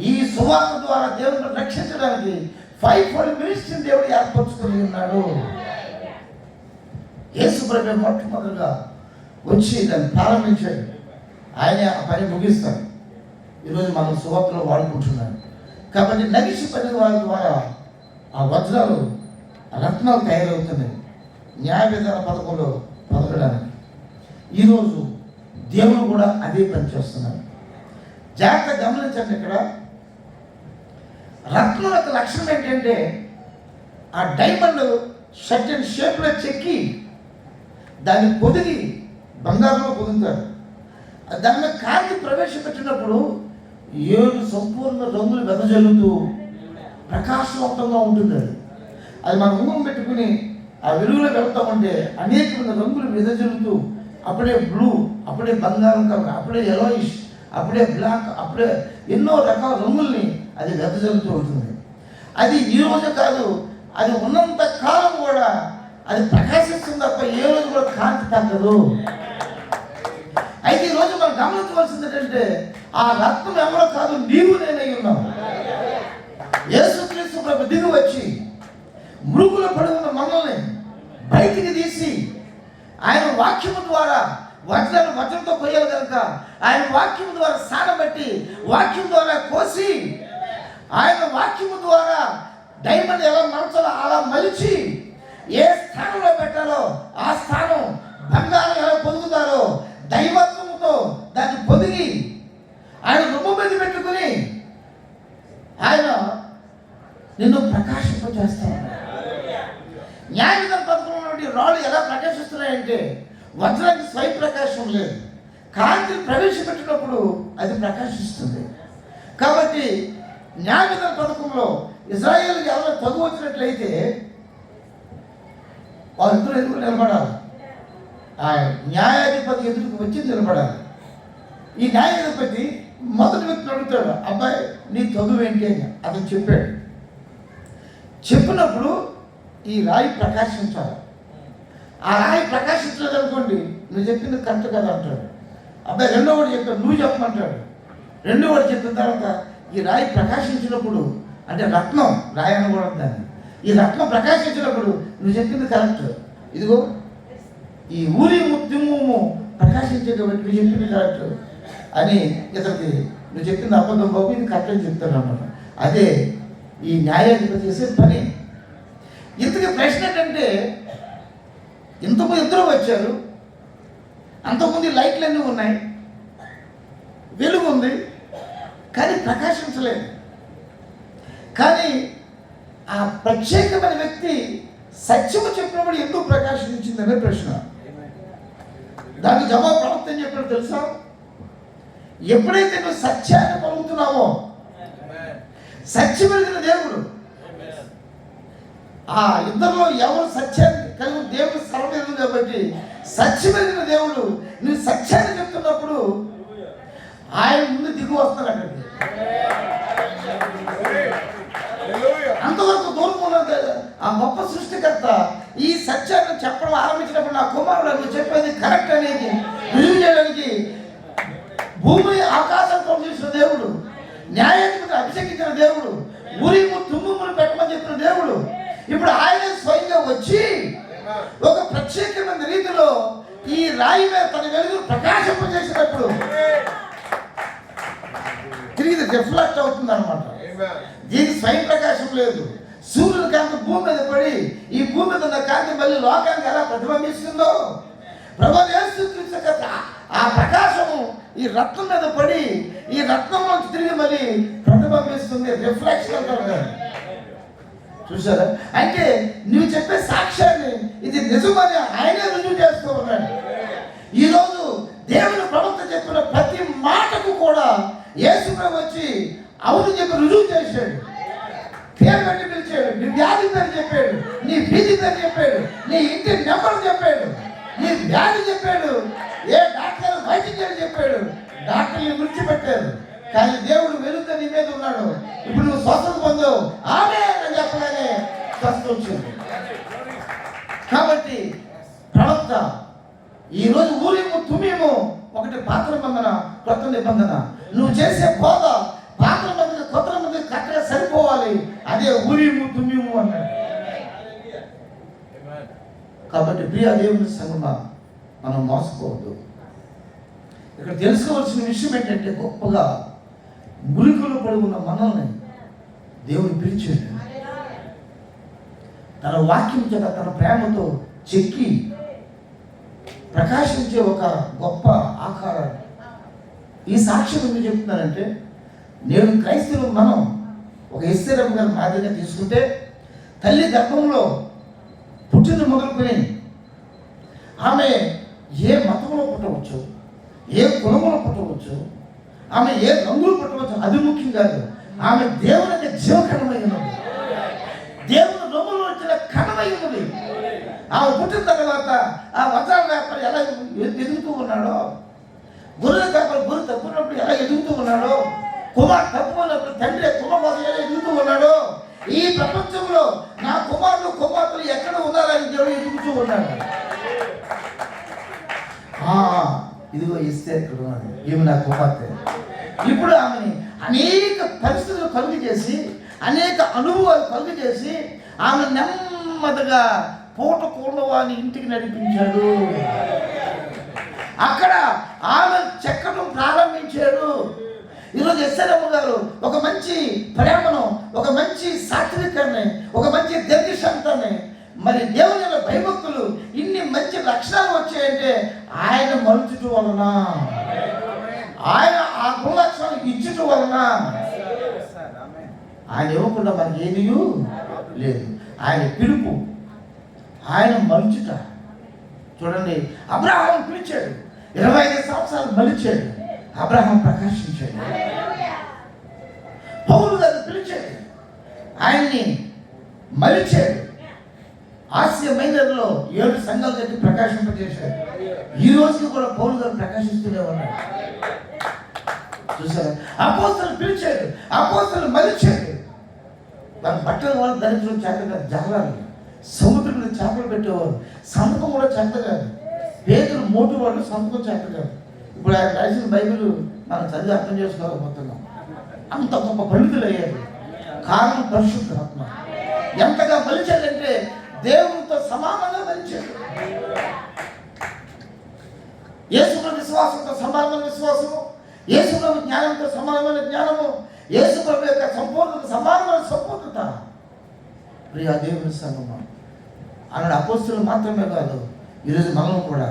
ఈ సువార్త ద్వారా దేవుడిని రక్షించడానికి 5 మినిస్ట్రీని దేవుడు ఏర్పరచుకుని ఉన్నాడు. యేసు ప్రభువు మొట్టమొదటిగా వచ్చి దాన్ని ప్రారంభించాడు. ఆయన ఆ పని ముగిస్తాడు. ఈరోజు మనం సువార్తలో వాడుకుంటున్నాడు. కాబట్టి నగిసి పని వారి ద్వారా ఆ వజ్రాలు, రత్నాలు తయారవుతున్నాయి న్యాయ విధాన పథకంలో పథకడానికి. ఈరోజు దేవుడు కూడా అదే పని చేస్తున్నాడు. జాగ్రత్త గమనించండి. ఇక్కడ రత్నం యొక్క లక్షణం ఏంటంటే ఆ డైమండ్ సర్టెన్ షేప్లో చెక్కి దాన్ని పొదిగి బంగారంలో పొందుతారు. దాని మీద కాంతి ప్రవేశపెట్టినప్పుడు 7 సంపూర్ణ రంగులు వెదజల్లుతూ ప్రకాశవంతంగా ఉంటుంది. అది మనం ఉంగం పెట్టుకుని ఆ వెలుగులో వెళ్తామంటే అనేకమైన రంగులు వెదజల్లుతూ అప్పుడే బ్లూ, అప్పుడే బంగారం కలర్, అప్పుడే యెల్లోయిష్, అప్పుడే బ్లాక్, అప్పుడే ఎన్నో రకాల రంగుల్ని అది వెదజల్లుతూ ఉంటుంది. అది ఈ రోజు కాదు, అది ఉన్నంత కాలం కూడా అది ప్రకాశిస్తుంది తప్ప ఏ రోజు కూడా కాంతి తగ్గదు. అయితే ఈరోజు మనం గమనించవలసింది ఏంటంటే ఆ రత్నం ఎవరో కాదు, నీవు నేనై ఉన్నావు. యేసుక్రీస్తు ప్రభు దిగి వచ్చి మృగులు పడి ఉన్న మనల్ని బయటికి తీసి ఆయన వాక్యము ద్వారా వజ్రంతో కొయ్యాలి కనుక ఆయన వాక్యము ద్వారా సానబెట్టి, వాక్యం ద్వారా కోసి, ఆయన వాక్యము ద్వారా డైమండ్ ఎలా మలచాలో అలా మలిచి ఏ స్థానంలో పెట్టాలో ఆ స్థానం, బంగారం ఎలా పొదుగుతారో దైవత్వంతో దాన్ని పొదిగి ఆయన రొమ్ము మీద పెట్టుకుని ఆయన నిన్ను ప్రకాశింపజేస్తాడు. న్యాయ విధాన పథకంలో రాళ్ళు ఎలా ప్రకాశిస్తున్నాయంటే వజ్రానికి స్వయం ప్రకాశం లేదు, కాంతిని ప్రవేశపెట్టినప్పుడు అది ప్రకాశిస్తుంది. కాబట్టి న్యాయ విధాన పథకంలో ఇజ్రాయేల్కి ఎవరైనా తగు వచ్చినట్లయితే వాళ్ళిద్దరూ ఎదురు నిలబడాలి. ఆ న్యాయాధిపతి ఎదురుకు వచ్చి నిలబడాలి. ఈ న్యాయాధిపతి మొదటి వ్యక్తిని అడుగుతాడు, అబ్బాయి నీ తగువ ఏంటి అని. అతను చెప్పాడు. చెప్పినప్పుడు ఈ రాయి ప్రకాశించాలి. ఆ రాయి ప్రకాశించలేదు అనుకోండి, నువ్వు చెప్పింది కరెక్ట్ కదా అంటాడు. అబ్బాయి రెండో వాడు చెప్తాడు, నువ్వు చెప్పమంటాడు. రెండో వాడు చెప్పిన తర్వాత ఈ రాయి ప్రకాశించినప్పుడు, అంటే రత్నం, రాయి అనకూడదు దాన్ని, ఈ రత్నం ప్రకాశించినప్పుడు నువ్వు చెప్పింది కరెక్ట్, ఇదిగో ఈ ఊరిము తిమ్ము ప్రకాశించే కాబట్టి నువ్వు చెప్పింది కరెక్ట్ అని ఇతనికి నువ్వు చెప్పింది అబద్ధం బాబు, ఇది కరెక్ట్ అని చెప్తాడు అన్నమాట. అదే ఈ న్యాయాధిపతి చేసే పని. ఇంతకీ ప్రశ్న ఏంటంటే, ఇంతకుముందు ఇద్దరు వచ్చారు, అంతకుముందు లైట్లన్నీ ఉన్నాయి, వెలుగు ఉంది, కానీ ప్రకాశించలేదు. కానీ ఆ ప్రత్యేకమైన వ్యక్తి సత్యము చెప్పినప్పుడు ఎందుకు ప్రకాశించిందనే ప్రశ్న. దానికి జవాబు ప్రవక్త ఏం చెప్పాడు తెలుసా? ఎప్పుడైతే నువ్వు సత్యాన్ని పలుకుతున్నావో, సత్యమైన దేవుడు, ఆ ఇద్దరిలో ఎవరు సత్యాన్ని కలిగి దేవుడు సర్వవేదం కాబట్టి సత్యమైన దేవుడు నువ్వు సత్యాన్ని చెప్తున్నప్పుడు ఆయన ముందు దిగు వస్తాడు. అంతవరకు దూరం ఉన్నది ఆ గొప్ప సృష్టికర్త ఈ సత్యాన్ని చెప్పడం ఆరంభించినప్పుడు నా కుమారుడు నువ్వు చెప్పేది కరెక్ట్ అనేది రుజువు చేయడానికి భూమిని ఆకాశంతో చేసిన దేవుడు, న్యాయాధిపతి అభిషేకించిన దేవుడు, ఊరిము తుమ్మును పెట్టమని చెప్పిన దేవుడు, ఇప్పుడు ఆయన స్వయంగా వచ్చి ఒక ప్రత్యేకమైన రాయి మీద తన వెలుగు ప్రకాశింపజేసినప్పుడు తిరిగి రిఫ్లెక్ట్ అవుతుంది అనమాట. దీనికి స్వయం ప్రకాశం లేదు. సూర్యుని కాంతి భూమి మీద పడి ఈ భూమి మీద ఉన్న కాంతి మళ్ళీ లోకానికి ఎలా ప్రతిబింబిస్తుందో ప్రభువు యేసుక్రీస్తు ఆ ప్రకాశము ఈ రత్నం మీద పడి ఈ రత్నంలోంచి తిరిగి మళ్ళీ ప్రతిబింబిస్తుంది. రిఫ్లెక్షన్ అంటారు. చూసారా? అంటే నువ్వు చెప్పే సాక్ష్యాన్ని ఇది నిజమని ఆయనే రుజువు చేస్తూ ఉన్నాడు. ఈరోజు దేవుని ప్రవక్త చెప్పిన ప్రతి మాటకు కూడా యేసు ప్రభు వచ్చి అవును చెప్పి రుజువు చేశాడు. పేరు పెట్టి పిలిచాడు. నీ వ్యాధి పేరు చెప్పాడు, నీ వీధి పేరు చెప్పాడు, నీ ఇంటి నెంబర్ చెప్పాడు, నీ వ్యాధి చెప్పాడు, ఏ డాక్టర్ వైద్యం చేయని చెప్పాడు. డాక్టర్ని విడిచిపెట్టారు, కానీ దేవుడు వెలుగుతో నీ మీద ఉన్నాడు. ఇప్పుడు నువ్వు స్వస్థత పొందావు, ఆమె అని చెప్పగానే స్వస్థత వచ్చింది. కాబట్టి ప్రవక్త ఈరోజు ఊరిము తుమ్మిము ఒకటి పాత్ర నిబంధన, కొత్త నిబంధన. నువ్వు చేసే బోధ పాత్ర నిబంధన కొత్త నిబంధన కరెక్ట్గా సరిపోవాలి. అదే ఊరిము తుమ్మిము అన్నాడు. కాబట్టి ప్రియ దేవుని సంగమా, మనం మోసపోవద్దు. ఇక్కడ తెలుసుకోవాల్సిన విషయం ఏంటంటే గొప్పగా మురికలు పడి ఉన్న మనల్ని దేవుడు పిలిచాడు. తన వాక్యం చేత తన ప్రేమతో చెక్కి ప్రకాశించే ఒక గొప్ప ఆకారం. ఈ సాక్ష్యం ఎందుకు చెప్తున్నానంటే, నేను క్రైస్తవులు మనం ఒక ఎస్తేరమ్మ గారి మాదిరిగా తీసుకుంటే తల్లి గర్భంలో పుట్టిన మొదలుకొని ఆమె ఏ మతంలో పుట్టవచ్చు, ఏ కులంలో పుట్టవచ్చు, ఆమె ఏ రంగులు పుట్టవచ్చు, అది ముఖ్యం కాదు. ఆమె దేవునికి జీవకణమై ఉన్నది, దేవుని రొమ్ములో వచ్చిన కణమై ఉన్నది. ఆమె పుట్టిన తర్వాత ఆ వజ్రాల వ్యాపారి ఎలా ఎదుగుతూ ఉన్నాడో, గొర్రెల వ్యాపారి గొర్రె తప్పున్నప్పుడు ఎలా ఎదుగుతూ ఉన్నాడో, కుమార్ తప్పుకున్నప్పుడు తండ్రి కుమార్ కోసం ఎలా ఎదుగుతూ ఉన్నాడో, ఈ ప్రపంచంలో నా కుమారులు కుమార్తెలు ఎక్కడ ఉన్నారని దేవుడు ఎదుగుతూ ఉన్నాడు. ఇదిగో ఇస్తే ఇక్కడ ఉన్నది, ఈమె నా కుమార్తె. ఇప్పుడు ఆమెని అనేక పరిస్థితులు కలుగు చేసి, అనేక అనుభవాలు కలుగు చేసి ఆమె నెమ్మదిగా పూట కూడవాని ఇంటికి నడిపించాడు. అక్కడ ఆమె చెక్కడం ప్రారంభించాడు. ఈరోజు ఎస్ఆర్ఎమ్మ గారు ఒక మంచి ప్రేమను, ఒక మంచి సాత్వికాన్ని, ఒక మంచి దీర్ఘశాంతాన్ని, మరి దేవుని భయభక్తులు, ఇన్ని మంచి లక్షణాలు వచ్చాయంటే ఆయన మలుచుట వలన, ఆయన ఆ గుణలక్షణాలు ఇచ్చుట వలన. ఆయన ఇవ్వకుండా మనకి ఏది లేదు. ఆయన పిలుపు, ఆయన మలుచుట. చూడండి, అబ్రహాం పిలిచాడు, 25 సంవత్సరాలు మలిచాడు, అబ్రహాం ప్రకాశించాడు. పౌలు గారు పిలిచాడు, ఆయన్ని మలిచాడు. ఆసియా మైనర్లో 7 సంఘాలు కట్టి ప్రకాశింపజేశాడు. ఈ రోజుకి కూడా పౌలు గారు ప్రకాశిస్తూనే ఉన్నాడు. చూసారా? అపోస్తలుని పిలిచాడు, అపోస్తలుని మలిచాడు. వాళ్ళ బట్టల వాళ్ళు దరిద్రం చేత కాదు, జాలాలు సముద్రం మీద చేపలు పెట్టేవారు. సంతకం కూడా చేత కాదు. పేదలు మోటు వాళ్ళు సంతకం చేత కాదు. ఇప్పుడు ఆయన రాసిన బైబిల్ మనం చదివి అర్థం చేసుకోలేకపోతున్నాం. అంత గొప్ప పండితులు అయ్యారు. కారణం పరిశుద్ధాత్మ. ఎంతగా మలిచాడంటే దేవునితో సమానంగా మలిచాడు. యేసుప్రభు విశ్వాసంతో సమానమైన విశ్వాసము, యేసుప్రభు జ్ఞానంతో సమానమైన జ్ఞానము, యేసుప్రభు యొక్క సంపూర్ణత సమానమైన సంపూర్ణత. ప్రియ దేవుని సంగమం, అన్నాడు అపోస్తలులు మాత్రమే కాదు, ఈరోజు మనం కూడా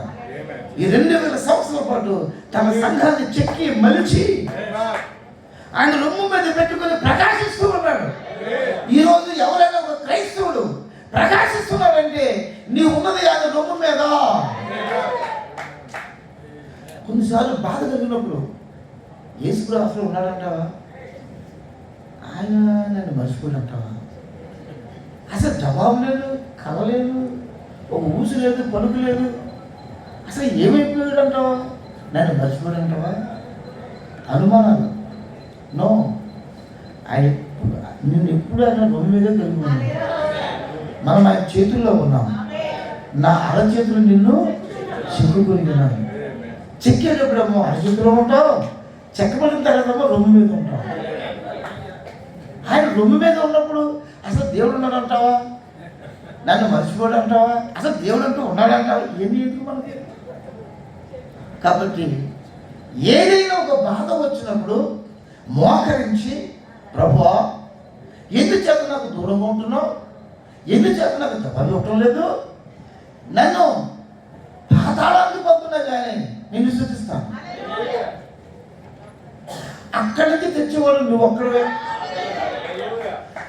ఈ 2000 సంవత్సరాల పాటు తన సంఘాన్ని చెక్కి మలిచి ఆయన రొమ్ము మీద పెట్టుకుని ప్రకాశిస్తూ ఉన్నాడు. ఈరోజు ఎవరైనా ఒక క్రైస్తవుడు ప్రకాశిస్తున్నాడంటే నీ ఉన్నది ఆయన రొమ్ము మీద. కొన్నిసార్లు బాధ కలిగినప్పుడు యేసుప్రభు అసలు ఉన్నాడంటావా, ఆయన నన్ను మర్చిపోయినంటావా, అసలు జవాబు లేదు, కథ లేదు, ఒక ఊసు లేదు, పలుకు లేదు, అసలు ఏమైపోయాడు అంటావా, నన్ను మర్చిపోయాడు అంటావా, అనుమానాలు. నో, ఆయన నేను ఎప్పుడు ఆయన రొమ్ము మీద కలిగి ఉన్నాను. మనం ఆయన చేతుల్లో ఉన్నాం. నా అరచేతులు నిన్ను చెక్కుకొనిన్నాను. చెక్కేటప్పుడేమో అరచేతిలో ఉంటావు, చెక్కబడిన తర్వాతేమో రొమ్ము మీద ఉంటావు. ఆయన రొమ్ము మీద ఉన్నప్పుడు అసలు దేవుడు ఉన్నాడు అంటావా, నన్ను మర్చిపోడు అంటావా, అసలు దేవుడు అంటూ ఉన్నాడు అంటావా, ఏమి ఎందుకు మనకి కాబట్టి ఏదైనా ఒక బాధ వచ్చినప్పుడు మోకరించి, ప్రభువా ఎందుచేత నాకు దూరంగా ఉంటున్నావు, ఎందుచేత నాకు జవాబు ఇవ్వటం లేదు, నన్ను పాతాళానికి పంపున్నా కానీ నేను సూచిస్తాను. అక్కడి నుంచి తెచ్చేవాడు నువ్వు ఒక్కడే.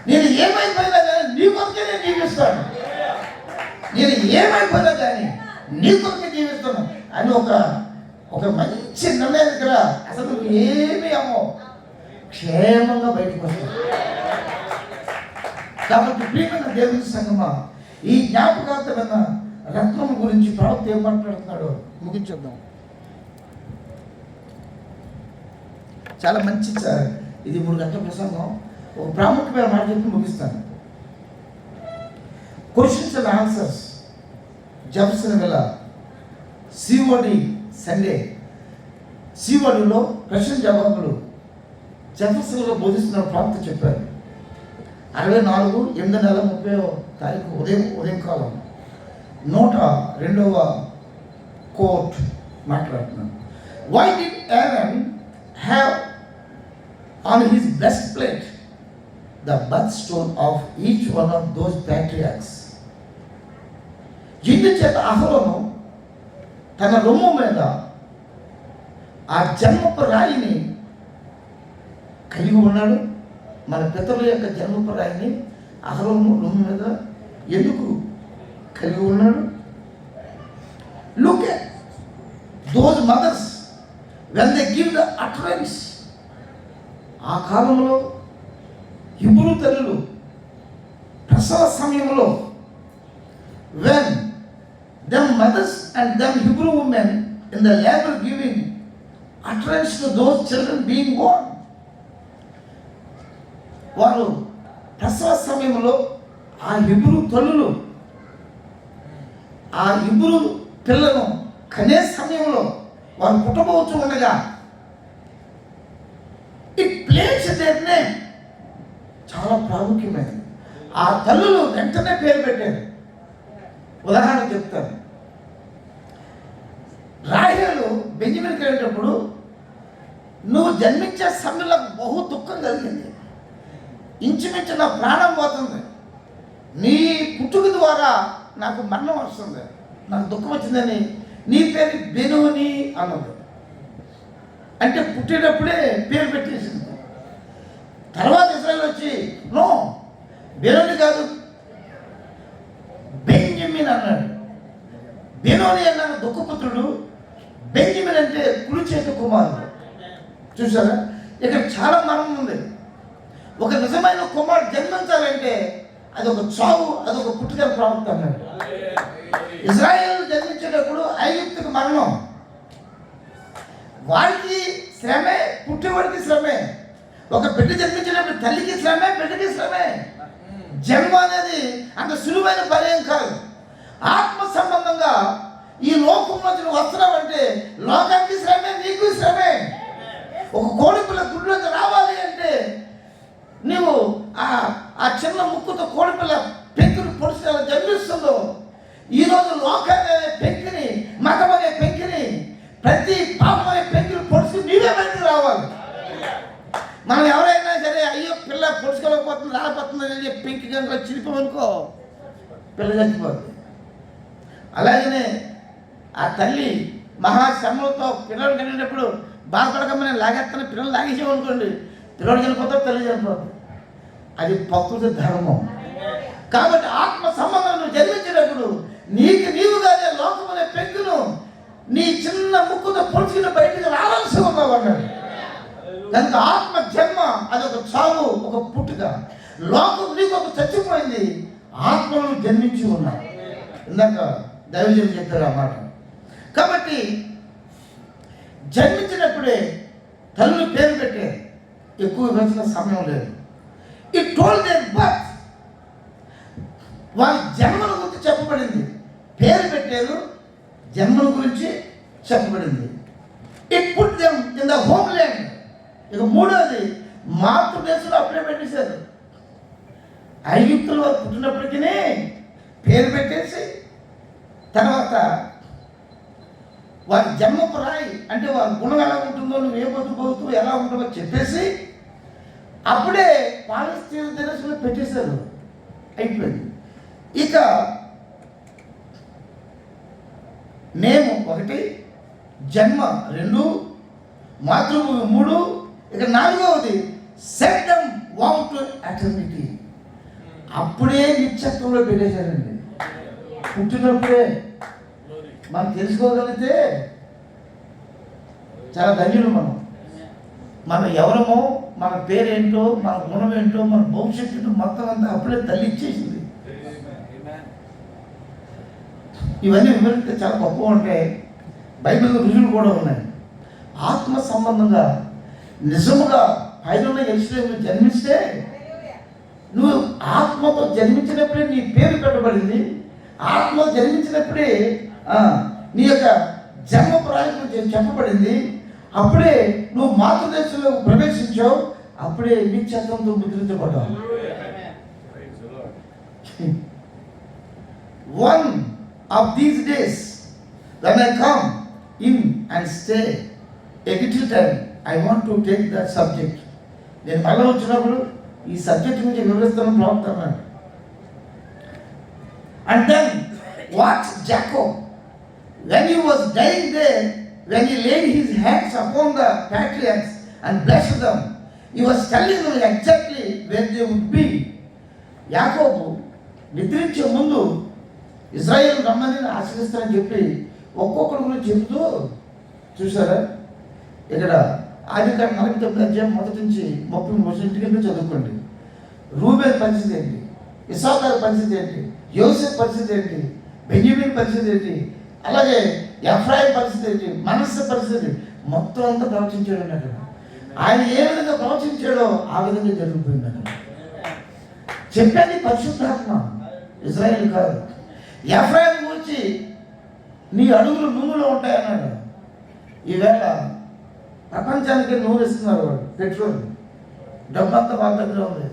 నేను ఏమైపోయినా కానీ నీ కొరకే నేను జీవిస్తాను, నేను ఏమైపోయినా కానీ నీ కొరకే జీవిస్తాను అని ఒక మంచి నిర్ణయం దగ్గర అసలు నువ్వు ఏమీ అమ్మో క్షేమంగా బయటకు వస్తావు. కాబట్టి ప్రియమైన దేవుని సంగమా, ఈ జ్ఞాపకార్థమైన రత్నం గురించి ప్రవక్త ఏం మాట్లాడుతున్నాడో ముగించేద్దాం. చాలా మంచి ఇది 3 గంటల ప్రసంగం. ఒక ప్రాముఖ్యమైన మాట చెప్పి ముగిస్తాను. క్వశ్చన్స్ అండ్ ఆన్సర్స్ జెఫర్సన్ గల సిఓడి సండే, సిఓడిలో ప్రశ్న జవాబులు జెఫర్సన్లో బోధిస్తున్న ప్రాంతం చెప్పారు. 64/8/30 ఉదయం కాలం 102వ కోట్ మాట్లాడుతున్నాను. Why did Aaron have on his breast plate the birth stone of each one of those patriarchs? ఎందుచేత అహరోను తన రొమ్ము మీద ఆ జన్మపు రాయిని కలిగి ఉన్నాడు? మన పితరుల యొక్క జన్మపు రాయిని అహరోను రొమ్ము మీద ఎందుకు కలిగి ఉన్నాడు? Look at those mothers when they give the utterance. ఆ కాలంలో హీబ్రూ తల్లులు ప్రసవ సమయంలో when them mothers and them Hebrew women in the labor giving utterance to those children being born, వారు ప్రసవ సమయంలో ఆ హీబ్రూ తల్లులు ఆ హీబ్రూ పిల్లను కనే సమయంలో వారు పుట్టబోతూ ఉండగా ఇట్ ప్లేస్ దేర్ నేమ్. చాలా ప్రాముఖ్యమైనది. ఆ తల్లులు వెంటనే పేరు పెట్టారు. ఉదాహరణ చెప్తాను. రాహేలు బెంజమిన్కి వెళ్ళేటప్పుడు నువ్వు జన్మించే సమయంలో బహు దుఃఖం కలిగింది, ఇంచుమించు నా ప్రాణం పోతుంది, నీ పుట్టుక ద్వారా నాకు మరణం వస్తుంది, నాకు దుఃఖం వచ్చిందని నీ పేరు బెనోని అన్నది. అంటే పుట్టేటప్పుడే పేరు పెట్టేసింది. తర్వాత ఇశ్రాయేలు వచ్చి నో బెనోని కాదు బెంజమిన్ అన్నాడు. బెనోని అన్న దుఃఖపుత్రుడు, బెంజమిన్ అంటే కుడి చేతి కుమారుడు. చూసారా, ఇక్కడ చాలా మరణం ఉంది. ఒక నిజమైన కుమారుడు జన్మించాలంటే అది ఒక చావు, అది ఒక పుట్టుక ప్రాముఖ్యత అన్నాడు. ఇజ్రాయేల్ జన్మించేటప్పుడు ఐగుప్తుకు మరణం, వారికి శ్రమే, పుట్టేవాడికి శ్రమే. ఒక బిడ్డ జన్మించేటప్పుడు తల్లికి శ్రమే, బిడ్డకి శ్రమే. జన్మ అనేది అంత సులువైన పర్యం కాదు. ఆత్మ సంబంధంగా ఈ లోకంలో నువ్వు వస్తున్నావంటే లోకానికి శ్రమే, నీకు శ్రమే. ఒక కోడిపిల్ల గుడ్లోకి రావాలి అంటే నీవు ఆ చిన్న ముక్కుతో కోడిపిల్ల పెంకుని పొడిచి అలా జన్మిస్తుందో, ఈరోజు లోకాన్ని అనే పెంకిని, మతం అనే పెంకిని, ప్రతి పాపం అనే పెంకిని పొడిచి నీవే బయటకు రావాలి. మనం ఎవరైనా సరే అయ్యో పిల్ల పొడుచుకోలేకపోతుంది, రాలిపోతుంది అని చెప్పి పెంకి కనుక చిరిపోమనుకో పిల్ల చచ్చిపోతుంది. అలాగనే ఆ తల్లి మహాశ్రమలతో పిల్లలు కలిగినప్పుడు బాధపడకమని లాగేస్తాను, పిల్లలు లాగేసేమనుకోండి, పిల్లలు చనిపోతారు, తల్లి చనిపోతుంది. అది ప్రకృతి ధర్మం. కాబట్టి ఆత్మ సంబంధం నువ్వు జన్మించినప్పుడు నీవుగానే లోకం అనే పెంకును నీ చిన్న ముక్కుతో పొడుచుకుని బయటకు రావాల్సి ఉన్నావు అన్నాడు. కనుక ఆత్మ జన్మ అదొక చావు, ఒక పుట్టుక. లోకం నీకు ఒక చచ్చిపోయింది, ఆత్మను జన్మించి ఉన్నావు. ఇందాక దైవజనులు చెప్పారు ఆ మాట. కాబట్టి జన్మించినప్పుడే తల్లులు పేరు పెట్టే ఎక్కువ రోజుల సమయం లేదు. ఇట్ టోల్డ్ దేర్ బర్త్, వాళ్ళ జన్మల గురించి చెప్పబడింది. పేరు పెట్టారు, జన్మల గురించి చెప్పబడింది. It put them in the home land. ఇక మూడోది మాతృదేశంలో అప్పుడే పెట్టేశారు. ఐగుప్తులో పుట్టినప్పటికీ పేరు పెట్టేసి తర్వాత వారి జన్మపు రాయి అంటే వారి గుణం ఎలా ఉంటుందో, నువ్వు ఏ బతుకుతూ ఎలా ఉంటావో చెప్పేసి అప్పుడే పాలస్తీనా దేశంలో పెట్టేశారు. అయిపోయింది. ఇక నేము 1, జన్మ 2, మాతృభూమి 3, ఇక 4వది set them walk to eternity. అప్పుడే నిత్యత్వంలో పెట్టేశారండి. పుట్టినప్పుడే మనం తెలుసుకోగలిగితే చాలా ధన్యులు. మనం ఎవరమో, మన పేరేంటో, మన గుణం ఏంటో, మన భవిష్యత్తు మొత్తం అంతా అప్పుడే తల్లి ఇచ్చేసింది. ఇవన్నీ వివరిస్తే చాలా గొప్పగా ఉంటాయి. బైబిల్ రుజువులు కూడా ఉన్నాయి. ఆత్మ సంబంధంగా నిజముగా పైన యెరూషలేములో జన్మిస్తే, నువ్వు ఆత్మతో జన్మించినప్పుడే నీ పేరు పెట్టబడింది. ఆత్మ జన్మించినప్పుడే నీ యొక్క జన్మ ప్రాయం చెప్పబడింది. అప్పుడే నువ్వు మాతృదేశంలో ప్రవేశించావు. అప్పుడే నిత్యత్వంతో ముద్రించబడ్డావు. One of these days when I come in and stay a little time, I want to take that subject. నేను మళ్ళీ వచ్చినప్పుడు ఈ సబ్జెక్ట్ గురించి వివరిస్తాను ప్రవక్తను. And then what Jacob, when he was dying there, when he laid his hands upon the patriarchs and blessed them, he was telling them exactly where they would be. యాకోబు నిద్రించే ముందు Israel రమ్మని ఆశ్రయిస్తారని చెప్పి ఒక్కొక్కరి గురించి చెబుతూ చూసారా. ఇక్కడ ఆదికాండం 49 మొదటి నుంచి 30 చదువుకోండి. రూబేన్ పరిస్థితి ఏంటి, ఇస్సాకారు పరిస్థితి ఏంటి, యోసేపు పరిస్థితి ఏంటి, బెన్యామీన్ పరిస్థితి ఏంటి, అలాగే ఎఫ్రాయిం పరిస్థితి ఏంటి, మనస్సు పరిస్థితి మొత్తం అంతా ప్రవచించాడు అక్కడ. ఆయన ఏ విధంగా ప్రవచించాడో ఆ విధంగా జరిగిపోయింది అక్కడ. చెప్పేది పరిశుద్ధాత్మ, ఇజ్రాయేల్ కాదు. ఎఫ్రాయిం గురించి నీ అడుగులు నూనెలో ఉంటాయన్నాడు. ఈవేళ ప్రపంచానికి నూనె ఇస్తున్నారు వాళ్ళు, పెట్రోల్. డబ్బంతా వాళ్ళ దగ్గర ఉంది.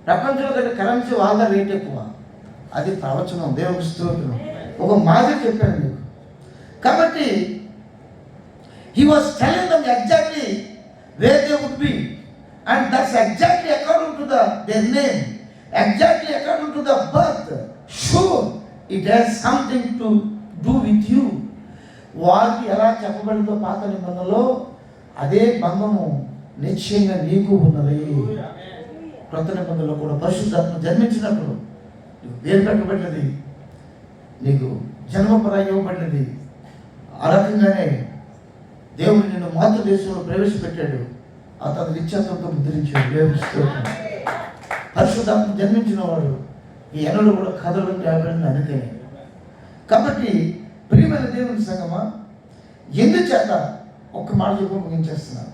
ప్రపంచంలో కంటే కరెన్సీ వాళ్ళ రేట్ ఎక్కువ. అది ప్రవచనం, దేవుడి స్తోత్రం. ఒక మాదిరి చెప్పాను మీకు. కాబట్టి he was telling them exactly where they would be, and that's exactly according to their name, exactly according to the birth. Sure, it has something to do with you. వారికి ఎలా చెప్పబడిందో పాత నిబంధనలో అదే బంధము నిశ్చయంగా నీకు ఉన్నది. కొత్త నిబంధనలో కూడా పరిశుద్ధాత్మ జన్మించినప్పుడు నీకు పేరు పెట్టబడినది, నీకు జన్మపరాయి ఇవ్వబడినది. ఆ రకంగానే దేవుడు నిన్ను మాతృదేశంలో ప్రవేశపెట్టాడు. అతను నిత్యత్వంతో ముద్రించాడు. దేవుడి స్తోత్రం. పరిశుద్ధాత్మ జన్మించిన వాడు ఈ ఎన్నడూ కూడా కథలు రాబడింది అందుకని. కాబట్టి ప్రియమైన దేవుని సంగమా, ఎందుచేత ఒక్క మాట చెప్పి ముగించేస్తున్నాను.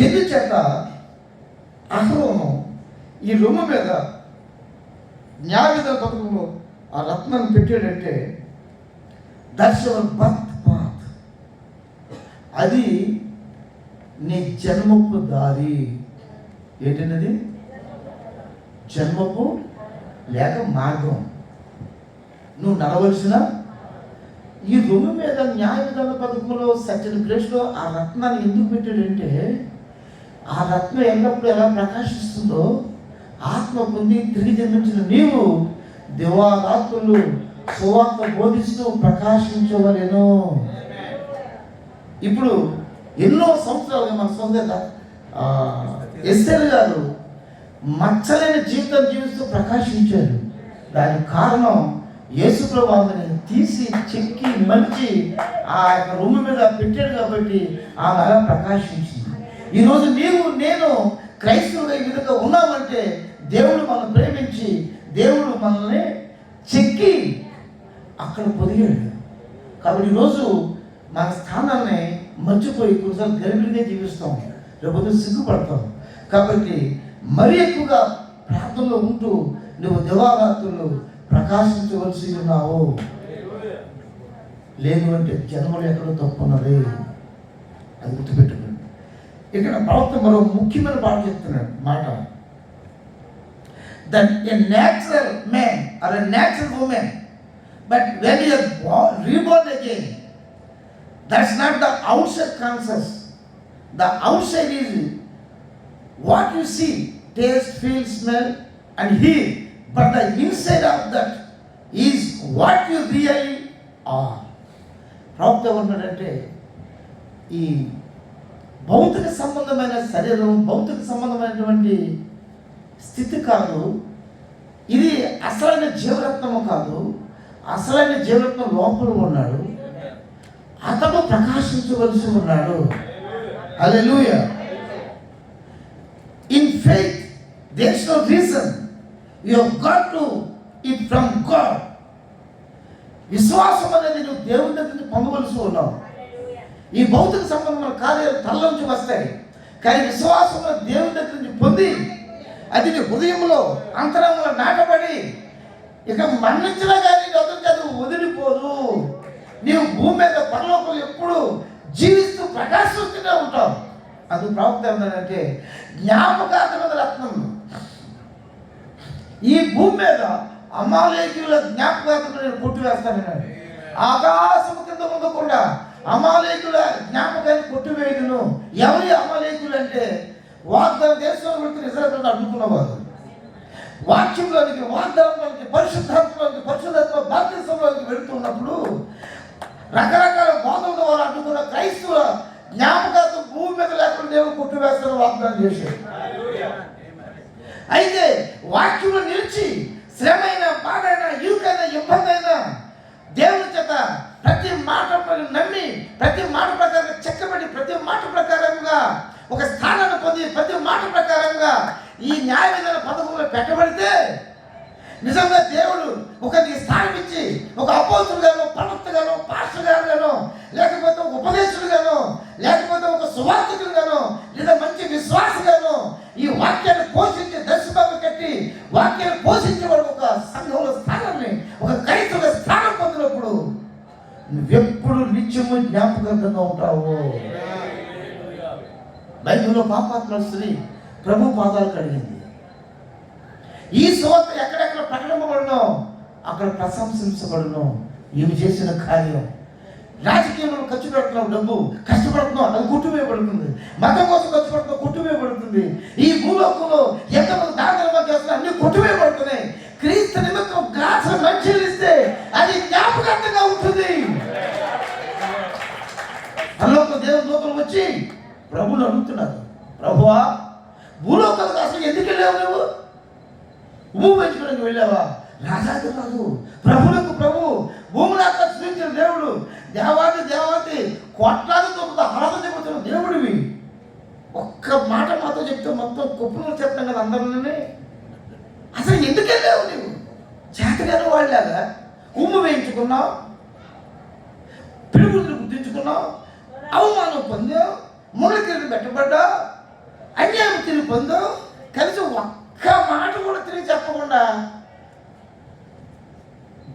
ఎందుచేత అహరోను ఈ రొమ్ము మీద న్యాయవిధ పథకంలో ఆ రత్నాన్ని పెట్టాడంటే దట్స్ యువర్ బర్త్ పాత్. అది నీ జన్మపు దారి. ఏంటన్నది? జన్మపు లేక మార్గం. నువ్వు నడవలసిన ఈ రొమ్ము మీద న్యాయ విధాన పథకంలో సర్టెన్ ప్లేస్లో ఆ రత్నాన్ని ఎందుకు పెట్టాడంటే, ఆ రత్నం ఎల్లప్పుడూ ఎలా ప్రకాశిస్తుందో ఆత్మ పొంది తిరిగి జన్మించిన నీవు దివారాత్రులు సువార్త బోధిస్తూ ప్రకాశించవలెను. ఇప్పుడు ఎన్నో సంవత్సరాలుగా మన సోదరుల ఎస్తేర్ గారు మచ్చలేని జీవితం జీవిస్తూ ప్రకాశించారు. దానికి కారణం యేసుప్రభు ఆమెను తీసి చెక్కి మలిచి ఆ యొక్క రొమ్ము మీద పెట్టాడు కాబట్టి ఆమె అలా ప్రకాశించింది. ఈరోజు నీవు నేను క్రైస్తవుడు ఈ విధంగా ఉన్నామంటే దేవుడు మనం ప్రేమించి దేవుడు మనల్ని చెక్కి అక్కడ పొదిగాడు. కాబట్టి ఈరోజు మన స్థానాన్ని మర్చిపోయి కొన్నిసార్లు గర్భిణిగా జీవిస్తాం, లేకపోతే సిగ్గుపడతాం. కాబట్టి మరీ ఎక్కువగా ప్రార్థనలో ఉంటూ నువ్వు దివారాత్రులు ప్రకాశించవలసి ఉన్నావు. లేదు అంటే జన్మలు ఎక్కడో తప్పున్నది, అది గుర్తుపెట్టుకోండి. ఇక్కడ ప్రవక్త మరో ముఖ్యమైన మాట చెప్తున్నాడు. మాట that a natural man or a natural woman But when you are reborn again, that's not the outside conscious. The outside is what you see, taste, feel, smell and hear. But the inside of that is what you really are. ప్రవక్త ఏమన్నాడంటే ఈ భౌతిక సంబంధమైన శరీరం, భౌతిక సంబంధమైనటువంటి స్థితి కాదు, ఇది అసలైన జీవరత్నము కాదు. అసలైన జీవరత్నం లోపల ఉన్నాడు, అతడు ప్రకాశించవలసి ఉన్నాడు. Hallelujah. In faith there is no reason, you have got to it from God. విశ్వాసం అనేది నువ్వు దేవుని దగ్గర నుంచి పొందవలసి ఉన్నావు. ఈ భౌతిక సంబంధమైన కార్యాలు తల నుంచి వస్తాయి, కానీ విశ్వాసం దేవుని దగ్గర నుంచి పొంది అది నీ హృదయంలో అంతరంగంలో నాటబడి ఇక మరణించినా కానీ అది వదిలిపోదు. నీవు భూమి మీద పరలోకం ఎప్పుడు జీవిస్తూ ప్రకాశిస్తూనే ఉంటావు. అది ప్రవక్త ఏంటంటే జ్ఞాపకార్థమైన రత్నం. ఈ భూమి మీద అమాలేకీయుల జ్ఞాపకార్థం నేను కొట్టివేస్తానన్నాడు. ఆకాశము కింద ఉండకుండా అమాలేకుల జ్ఞాపకాన్ని కొట్టివేయుదును. ఎవరి అమాలేకులు అంటే వాగ్దాన దేశంలో వెళ్తున్న ఇశ్రాయేలును అడ్డుకున్నవారు. వాక్యంలోనికి, వాగ్దానంలోనికి, పరిశుద్ధాత్మ బాప్తిసంలోనికి వెళుతున్నప్పుడు రకరకాల బోధల ద్వారా అడ్డుకున్న క్రైస్తవుల జ్ఞాపకార్థం భూమి మీద లేకుండా దేవుడు కొట్టివేస్తాను వాగ్దానం చేశాడు. అయితే వాక్యంలో నిలిచి శ్రమైన, బాధైనా, ఇరుకైనా, ఇబ్బంది అయినా దేవుని చేత ప్రతి మాట నమ్మి, ప్రతి మాట ప్రకారంగా చెక్కబడి, ప్రతి మాట ప్రకారంగా ఒక స్థానాన్ని పొంది, ప్రతి మాట ప్రకారంగా ఈ న్యాయ విధాన పథకంలో పెట్టబడితే నిజంగా దేవుడు ఒక నీ స్థానం ఇచ్చి ఒక అపోస్తులుగానో, ప్రవక్తగానో, పాస్టర్గానో, లేకపోతే ఒక ఉపదేశుడుగానో, లేకపోతే ఒక సువార్తికుడుగానో, లేదా మంచి విశ్వాసగానో ఈ వాక్యాన్ని పోషించి దర్శనం కట్టి వాక్యాన్ని పోషించేవాడు ఒక సంఘంలో స్థానాన్ని, ఒక క్రైస్తవ స్థానం పొందినప్పుడు నువ్వెప్పుడు నిత్యము జ్ఞాపకంగా ఉంటావు. బైబిల్లో పాపాత్మ స్త్రీ ప్రభు పాదాలు కడిగింది. ఈ సువార్త ఎక్కడెక్కడ ప్రకటింపబడునో అక్కడ ప్రశంసించబడును ఈమె చేసిన కార్యం. రాజకీయంలో ఖర్చు పెడుతున్నావు, డబ్బు కష్టపడుతున్నావు, అది కొట్టువేయబడుతుంది. మతం కోసం ఖర్చు పెడుతున్నావు, కొట్టువేయబడుతుంది. ఈ భూలోకంలో ఎంతమంది దాఖలు చేస్తున్నా అన్ని కొట్టువేయబడుతున్నాయి. క్రీస్తు నిమిత్తం గ్లాసులు మంచిలు ఇస్తే అది జ్ఞాపకార్థంగా ఉంటుంది. అందులో దేవుని దూతలు వచ్చి ప్రభువుని అడుగుతున్నారు, ప్రభువా భూలోకాలకు అసలు ఎందుకు వెళ్ళావు? నువ్వు భూమి పెంచుకోవడానికి వెళ్ళావా? రాజాది రాజు, ప్రభులకు ప్రభు, భూమిని అక్కడ సృష్టించిన దేవుడు, దేవాతి కోట్లాది తొమ్మిది ఆరాధన చెబుతున్న దేవుడివి. ఒక్క మాట మాతో చెప్తే మొత్తం కుప్పలు చెప్తాం కదా అందరినీ. అసలు ఎందుకు వెళ్ళావు? నువ్వు చేతగానే వాళ్ళలాగా ఉమ్ము వేయించుకున్నావు, పిలుపులు గుర్తించుకున్నావు, అవమానం పొందావు, ముళ్ళకి పెట్టబడ్డా, అన్యాయం తిరిగి పొందావు. కలిసి ఒక్క మాట కూడా తిరిగి చెప్పకుండా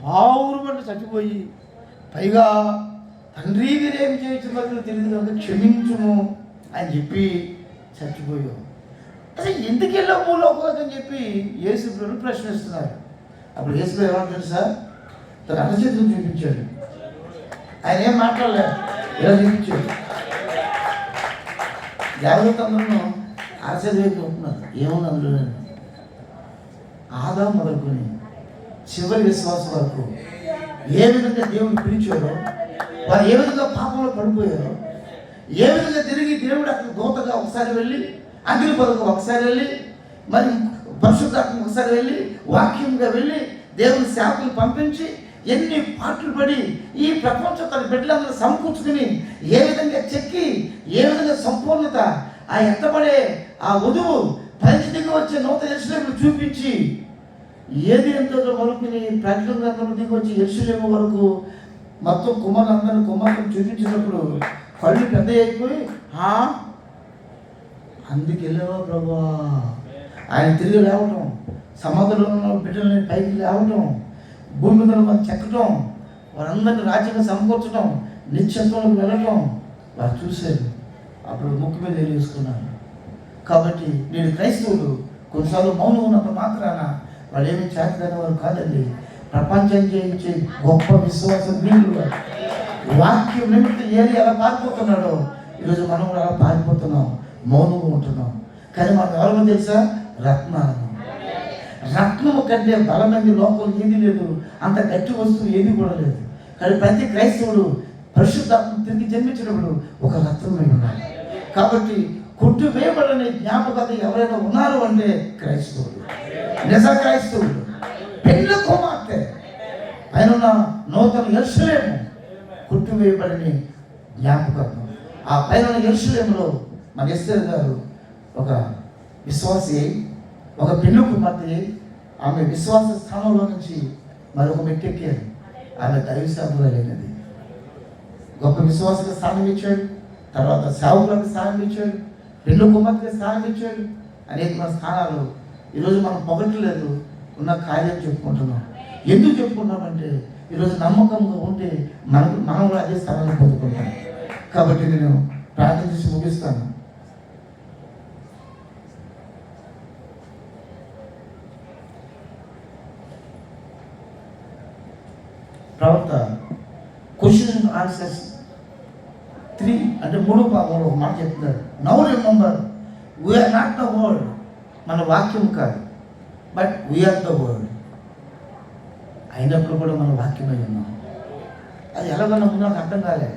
బావురు పడి చచ్చిపోయి, పైగా తండ్రి మీరేం చేయొచ్చు తెలియదు కనుక క్షమించుము అని చెప్పి చచ్చిపోయావు. అసలు ఎందుకు వెళ్ళావు భూలోకాలకు అని చెప్పి యేసుప్రభుని ప్రశ్నిస్తున్నారు. అప్పుడు యేసుప్రభు ఏమన్నా తెలుసా? తన అరచేతులు చూపించాడు. ఆయన ఏం మాట్లాడలేదు, ఇలా చూపించాడు. దేవదూతలను అరచేతులు ఉంటున్నారు. ఏమన్నా అందులో ఆదాం మొదలుకొని చివరి విశ్వాసం వరకు ఏ విధంగా దేవుడు పిలిచాడో, వారు ఏ విధంగా పాపంలో పడిపోయారో, ఏ విధంగా తిరిగి దేవుడు అక్కడ దూతగా ఒకసారి వెళ్ళి, అగ్ని పదకు ఒకసారి వెళ్ళి, మరి పరిశుద్ధాత్మ ఒకసారి వెళ్ళి, వాక్యంగా వెళ్ళి దేవుని సేవకులు పంపించి ఎన్ని పాటలు పడి ఈ ప్రపంచం తన బిడ్డలందరూ సమకూర్చుకుని ఏ విధంగా చెక్కి, ఏ విధంగా సంపూర్ణత ఆ ఎత్తబడే ఆ వధువు పైకి దిగి వచ్చే నూతన యెరూషలేమును చూపించి ఏది ఎంతో వరకుని ప్రకటన గ్రంథంలో దిగి వచ్చి యెరూషలేము వరకు మొత్తం కుమారులను చూపించినప్పుడు కళ్ళు పెద్ద అయిపోయి, అందుకు వెళ్ళావా ప్రభా? ఆయన తిరిగి లేవటం, సమాధులను బిడ్డలని పైకి లేవటం, భూమి మీద మనం చెక్కటం, వారందరినీ రాజ్యంగా సమకూర్చడం, నిత్యత్వంలోకి వెళ్ళటం వారు చూశారు. అప్పుడు ముక్కు మీద వేసుకున్నాను. కాబట్టి నేను క్రైస్తవులు కొన్నిసార్లు మౌనం ఉన్నప్పుడు మాత్రాన వాళ్ళు ఏమీ చేతగానే వారు కాదండి. ప్రపంచం జయించే గొప్ప విశ్వాసం వీళ్ళు. వాక్యం నిమిత్తం ఏది ఎలా పారిపోతున్నాడో ఈరోజు మనం కూడా అలా పారిపోతున్నాం, మౌనంగా ఉంటున్నాం. కానీ మనం ఎవరో తెలుసా? రత్నాలు. రత్నము కంటే బలమైనది లోపల ఏది లేదు, అంత గట్టి వస్తువు ఏది కూడా లేదు. కానీ ప్రతి క్రైస్తవుడు పరిశుద్ధాత్మ తిరిగి జన్మించినప్పుడు ఒక రత్నమై ఉన్నాడు. కాబట్టి కొట్టివేయబడని జ్ఞాపకత ఎవరైనా ఉన్నారు అంటే క్రైస్తవుడు, నిజ క్రైస్తవుడు. పెళ్లి కుమార్తె ఆయన నూతన యెరూషలేము కొట్టివేయబడని జ్ఞాపకత్వం. ఆ పైన యెరూషలేములో మన ఎస్తేరు గారు ఒక విశ్వాసి, ఒక పెళ్లి కుమార్తె. ఆమె విశ్వాస స్థానంలో నుంచి మరొక మెట్టెక్కారు. ఆమె దైవశాఖులైనది. గొప్ప విశ్వాసకు స్థానం ఇచ్చాడు, తర్వాత సేవకులకు స్థానం ఇచ్చాడు, పెళ్లి కుమార్తెకి స్థానం ఇచ్చాడు. అనేక స్థానాలు ఈరోజు మనం పొగట్లేదు, ఉన్న కార్యం చెప్పుకుంటున్నాం. ఎందుకు చెప్పుకుంటామంటే ఈరోజు నమ్మకంగా ఉంటే మనం కూడా అదే స్థానాన్ని పొందుకుంటాం. కాబట్టి నేను ప్రార్థన చేసి ముగిస్తాను. ప్రవక్త క్వశ్చన్ అండ్ ఆన్సర్స్ 3 అంటే 3 భాగంలో ఒక మాట చెప్తున్నారు. Now remember we are not the world. మన వాక్యం కాదు, బట్ వీఆర్ ద వరల్డ్. అయినప్పుడు కూడా మన వాక్యమై ఉన్నాం. అది ఎలాగన్నా ముందు నాకు అర్థం కాలేదు.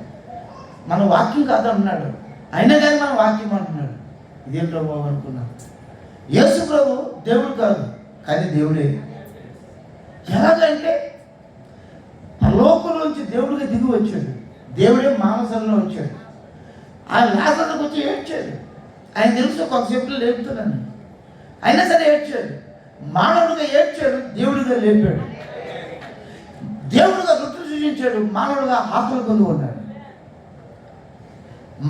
మన వాక్యం కాదన్నాడు, అయినా కానీ మన వాక్యం అంటున్నాడు. ఇదేంటో బాబు అనుకున్నాను. యేసు ప్రభు దేవుడు కాదు, కానీ దేవుడే. ఎలాగంటే పరలోకంలోంచి దేవుడిగా దిగి వచ్చాడు. దేవుడే మానసంలో వచ్చాడు. ఆయన లాజరుకు వచ్చి ఏడ్చాడు. ఆయన తెలుసు కొంతసేపు లేపుతున్నాను, అయినా సరే ఏడ్చాడు. మానవుడిగా ఏడ్చాడు, దేవుడిగా లేపాడు. దేవుడిగా రుచి సృష్టించాడు, మానవుడిగా ఆకులు పొందుకున్నాడు.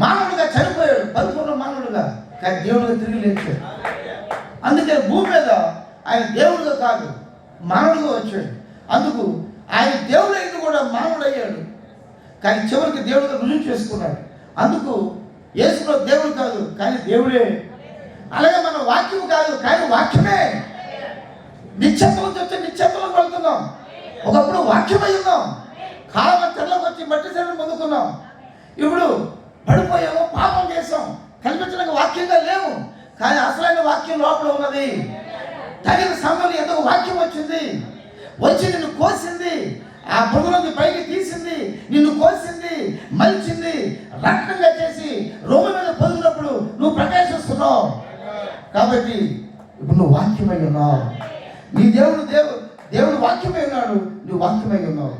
మానవుడిగా చనిపోయాడు, పరిపూర్ణ మానవుడిగా, కానీ దేవుడిగా తిరిగి లేచాడు. అందుకే భూమి మీద ఆయన దేవుడిగా కాదు, మానవుడిగా వచ్చాడు. అందుకు ఆయన దేవుడు అయితే కూడా మానవుడు అయ్యాడు, కానీ చివరికి దేవుడిగా రుజువు చేసుకున్నాడు. అందుకు యేసులో దేవుడు కాదు, కానీ దేవుడే. అలాగే మన వాక్యం కాదు, కానీ వాక్యమే. నిశ్చత్వం వచ్చి నిశ్చత్వం వెళ్తున్నాం. ఒకప్పుడు వాక్యమై ఉన్నాం, కాలం తెల్లకి వచ్చి మట్టి శరీరం పొందుకున్నాం. ఇప్పుడు పడిపోయాము, పాపం చేసాం, కనిపించడానికి వాక్యంగా లేవు, కానీ అసలైన వాక్యం లోపల ఉన్నది. తగిన సమయంలో ఎందుకు వాక్యం వచ్చింది, వచ్చి నిన్ను కోసింది, ఆ పొగలోకి పైకి తీసింది, నిన్ను కోసింది, మలిచింది, రక్తంగా చేసి రోమి మీద పొందినప్పుడు నువ్వు ప్రకాశిస్తున్నావు. కాబట్టి ఇప్పుడు నువ్వు వాక్యమై ఉన్నావు. నీ దేవుడు వాక్యమై ఉన్నాడు, నువ్వు వాక్యమై ఉన్నావు.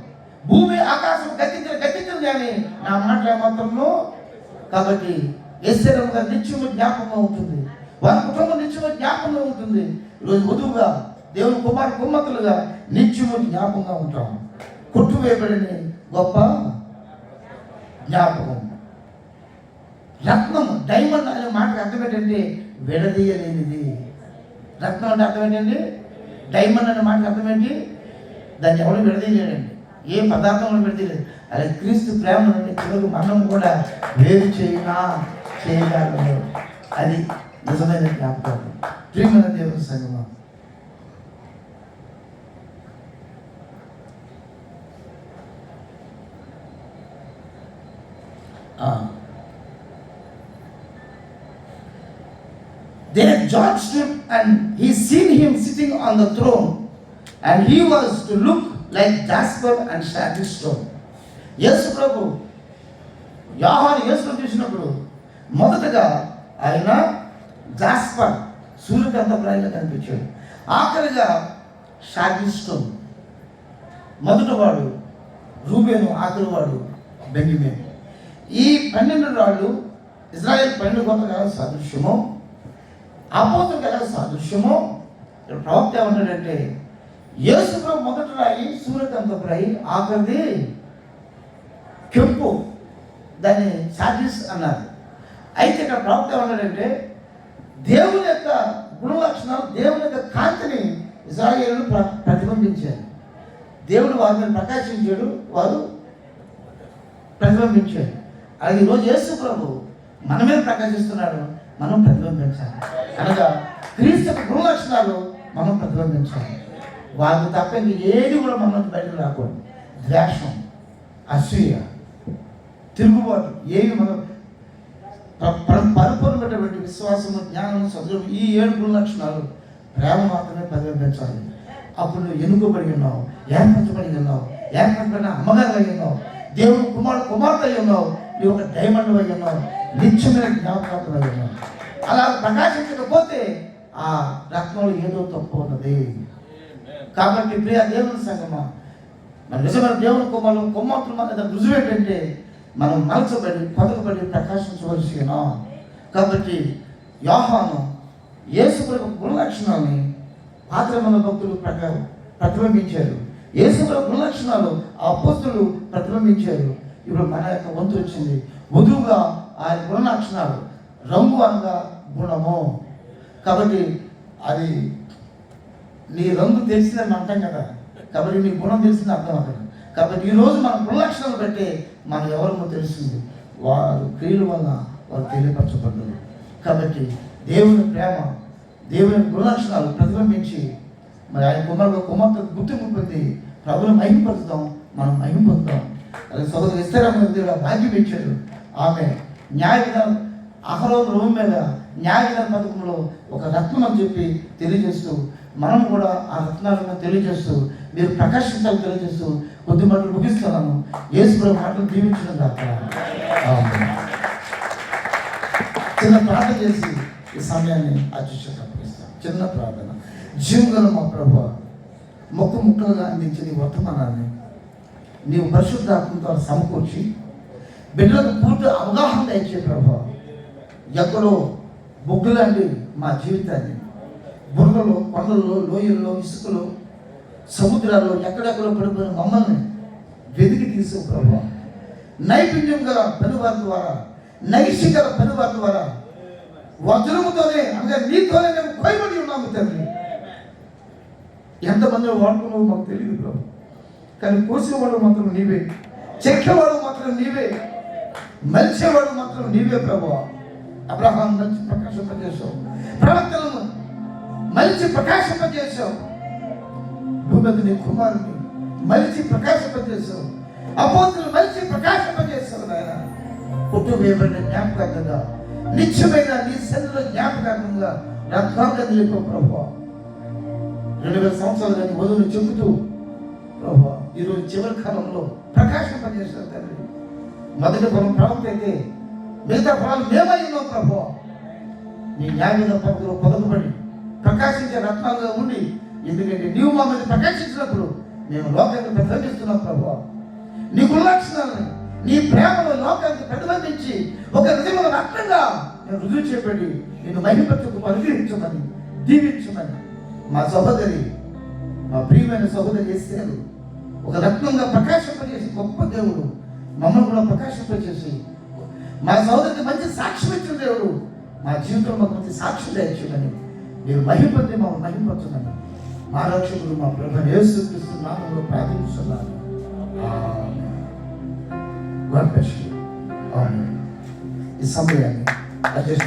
భూమి ఆకాశం గతించదు కానీ నా మాటలు మాత్రము. కాబట్టి ఎస్సరం గారు నిత్యము జ్ఞాపకంగా ఉంటుంది, వారి కుటుంబం నిత్యము జ్ఞాపకంగా ఉంటుంది. ఈరోజు వధువుగా దేవుని కుమార్తెలుగా నిత్యము జ్ఞాపకంగా ఉంటాం. కొట్టువేయబడిన గొప్ప జ్ఞాపకం. రత్నం, డైమండ్ అనే మాటకు అర్థం ఏంటంటే విడదీయలేనిది. రత్నం అంటే అర్థం ఏంటండి? డైమండ్ అనే మాటకు అర్థం ఏంటి? దాన్ని ఎవరు విడదీయలేడండి, ఏ పదార్థంలో విడదీయలేదు. అదే క్రీస్తు ప్రేమ నుండి చివరికి మనం కూడా వేరు చేయగలము. అది నిజమైన జ్ఞాపకం. ప్రియమైన దేవుని సంగమం, there John stood and he seen him sitting on the throne, and he was to look like jasper and sardine stone. యేసు ప్రభు యోహాను యేసును చూసినప్పుడు మొదటగా ఆయన జాస్పర్ సూర్యకాంతప్రాయంగా కనిపించాడు. ఆఖరిగా షార్డీన్ స్టోన్. మొదటివాడు రూబేను, ఆఖరివాడు బెన్యమీను. ఈ 12 రాళ్ళు ఇజ్రాయేల్ 12 గోత్రాలకు సాదృశ్యము, అపోస్తులకు ఎలా సాదృశ్యమో. ప్రవక్త ఏమంటాడంటే యేసు ప్రభు మొదటి రాయి సూర్యకాంతప్రాయి, ఆఖరిది కెంపు, దాన్ని సార్డిస్ అన్నారు. అయితే ఇక్కడ ప్రవక్త ఏమన్నాడంటే దేవుని యొక్క గుణ లక్షణాలు, దేవుని యొక్క కాంతిని ఇశ్రాయేలును ప్రతిబింబించారు. దేవుడు వారి మీద ప్రకాశించాడు, వారు ప్రతిబింబించాడు. అలాగే ఈరోజు యేసు ప్రభు మన మీద ప్రకాశిస్తున్నాడు, మనం ప్రతిబింబించాలి. అనగా క్రీస్తు గుణ లక్షణాలు మనం ప్రతిబింబించాలి. వాళ్ళు తప్ప ఇంక ఏది కూడా మన నుంచి బయటకు రాకూడదు. ద్వేషం, అసూయ, తిరుగుబాటు ఏవి మనం పరిపూర్ణమైనటువంటి విశ్వాసము, జ్ఞానము, సద్గుణం, ఈ 7 లక్షణాలు ప్రేమ మాత్రమే ప్రతిబింబించాలి. అప్పుడు నువ్వు ఎన్నుకోబడి ఉన్నావు, ఏర్పరచబడి ఉన్నావు, ఏర్పరచబడిన అమ్మగారు అయి ఉన్నావు, దేవుడు కుమార్తె అయి ఉన్నావు, నువ్వు ఒక డైమండ్ అయి ఉన్నావు, నిత్యమైన జ్ఞాపకాలు అయి ఉన్నావు. అలా ప్రకాశించకపోతే ఆ రత్నంలో ఏదో తప్పు ఉన్నది. కాబట్టి ప్రియ దేవుని సంగమా, మన నిజమైన దేవుని కుమార్తెలు మన రుజువు ఏంటంటే మనం మలచబడి పొదగబడి ప్రకాశించవలసి ఉన్నాం. కాబట్టి యోహాను యేసు ప్రభు గుణలక్షణాలని పాత్రమైన భక్తులు ప్రతిబింబించారు. యేసు ప్రభు గుణలక్షణాలు ఆ అపోస్తులు ప్రతిబింబించారు. ఇప్పుడు మన యొక్క వంతు వచ్చింది. వధువుగా ఆయన గుణలక్షణాలు, రంగు అనగా గుణము. కాబట్టి అది నీ రంగు తెలిసిందని అంటాం కదా, కాబట్టి నీ గుణం తెలిసింది అర్థం అవుతుంది. కాబట్టి ఈరోజు మన గుణలక్షణాలు బట్టి మనం ఎవరమో తెలిసింది, వారు క్రియల వల్ల వారు తెలియపరచబడ్డారు. కాబట్టి దేవుని ప్రేమ, దేవుని గుణలక్షణాలు ప్రతిబింబించి మరి ఆయన కుమార్తె గుర్తింపు పొంది ప్రభుని మహిమపరుస్తాం, మనం మహిమ పొందుతాం. అది సోదరు ఎస్తేరమ్మ దేవుడు భాగ్యం ఇచ్చాడు. ఆమె న్యాయ విధానం అహరోను రూమ్ మీద న్యాయ విధాన పథకంలో ఒక రత్నం అని చెప్పి తెలియజేస్తూ, మనం కూడా ఆ రత్నాలను తెలియజేస్తూ మీరు ప్రకాశించాలని తెలియజేస్తూ కొద్ది మాటలు ముగిస్తున్నాను. యేసు ప్రభు మాటలు దీవించడం దాకా చిన్న ప్రార్థన చేసి ఈ సమయాన్ని అదృష్టపరుస్తాను. చిన్న ప్రార్థన. జీవగల మా ప్రభు, ముక్కలుగా అందించి నీ వర్తమానాన్ని నీవు పరిశుద్ధాత్మతో సమకూర్చి బిడ్డలకు పూర్తి అవగాహన ఇచ్చే ప్రభు, ఎక్కడో బొగ్గులాంటి మా జీవితాన్ని బురదలో, కొండల్లో, లోయల్లో, ఇసుకలో, సముద్రాల్లో ఎక్కడెక్కడో పడిపోయిన మమ్మల్ని వెతికి తీసే ప్రభు, నైపుణ్యం గల పనివారి ద్వారా, నైషి గల పనివారి ద్వారా, వజ్రముతోనే అనగా నీతోనే మేము భయపడి ఉన్నాము తండ్రి. ఎంతమంది వాడుకున్నావు మాకు తెలియదు ప్రభు, కానీ కోసేవాడు మాత్రం నీవే, చెక్కేవాడు మాత్రం నీవే, మలిచేవాడు మాత్రం నీవే ప్రభు. అబ్రహాం మలిచి ప్రకాశింపజేశావు, ప్రవక్తలను మలిచి ప్రకాశింపజేశావు, భూమికి నీ కుమారుని మలిచి ప్రకాశింపజేశావు, అపోస్తులను మలిచి ప్రకాశింపజేశావు. నాయన పుట్టు వేయబడిన జ్ఞాపకార్థంగా, నిత్యమైన నీ సన్నిధిలో జ్ఞాపకార్థంగా రత్నాలుగా నిలిపో ప్రభు. 2000 సంవత్సరాలు కానీ వధువుని చెబుతూ ప్రభు ఈరోజు చివరి కాలంలో ప్రకాశింపజేశారు తండ్రి. మొదటి ఫలం ప్రవక్త అయితే మిగతా ఫలాలు మేమై ఉన్నాం ప్రభు. నీ న్యాయ పద్ధతిలో పొదగబడి ప్రకాశించే రత్నాలుగా ఉండి, ఎందుకంటే నీవు మా మీద ప్రకాశించినప్పుడు మేము లోకాన్ని ప్రతిబింబిస్తున్నాం ప్రభు. నీ గుణలక్షణాలని, నీ ప్రేమలో లోకాన్ని ప్రతిబింబించి ఒక నిజమైన రత్నంగా నేను రుజువు చేపడి నేను మహిమపరచుకు అనుగ్రహించమని, దీవించమని మా సహోదరి, మా ప్రియమైన సహోదరి ఎస్తేరు ఒక రత్నంగా ప్రకాశింపజేసి గొప్ప దేవుడు మమ్మల్ని కూడా ప్రకాశింపజేసి మా సహోదరికి మంచి సాక్ష్యం ఇచ్చిన దేవుడు మా జీవితంలో మాకు మంచి సాక్ష్యం దయచేయమని, మీరు మహిమపొంది మమ్మల్ని మహిమపరచమని మా రక్షకుడు మా ప్రభువు యేసుక్రీస్తు నామములో ప్రార్థిస్తున్నాను. ఈ సమయాన్ని అధ్యక్ష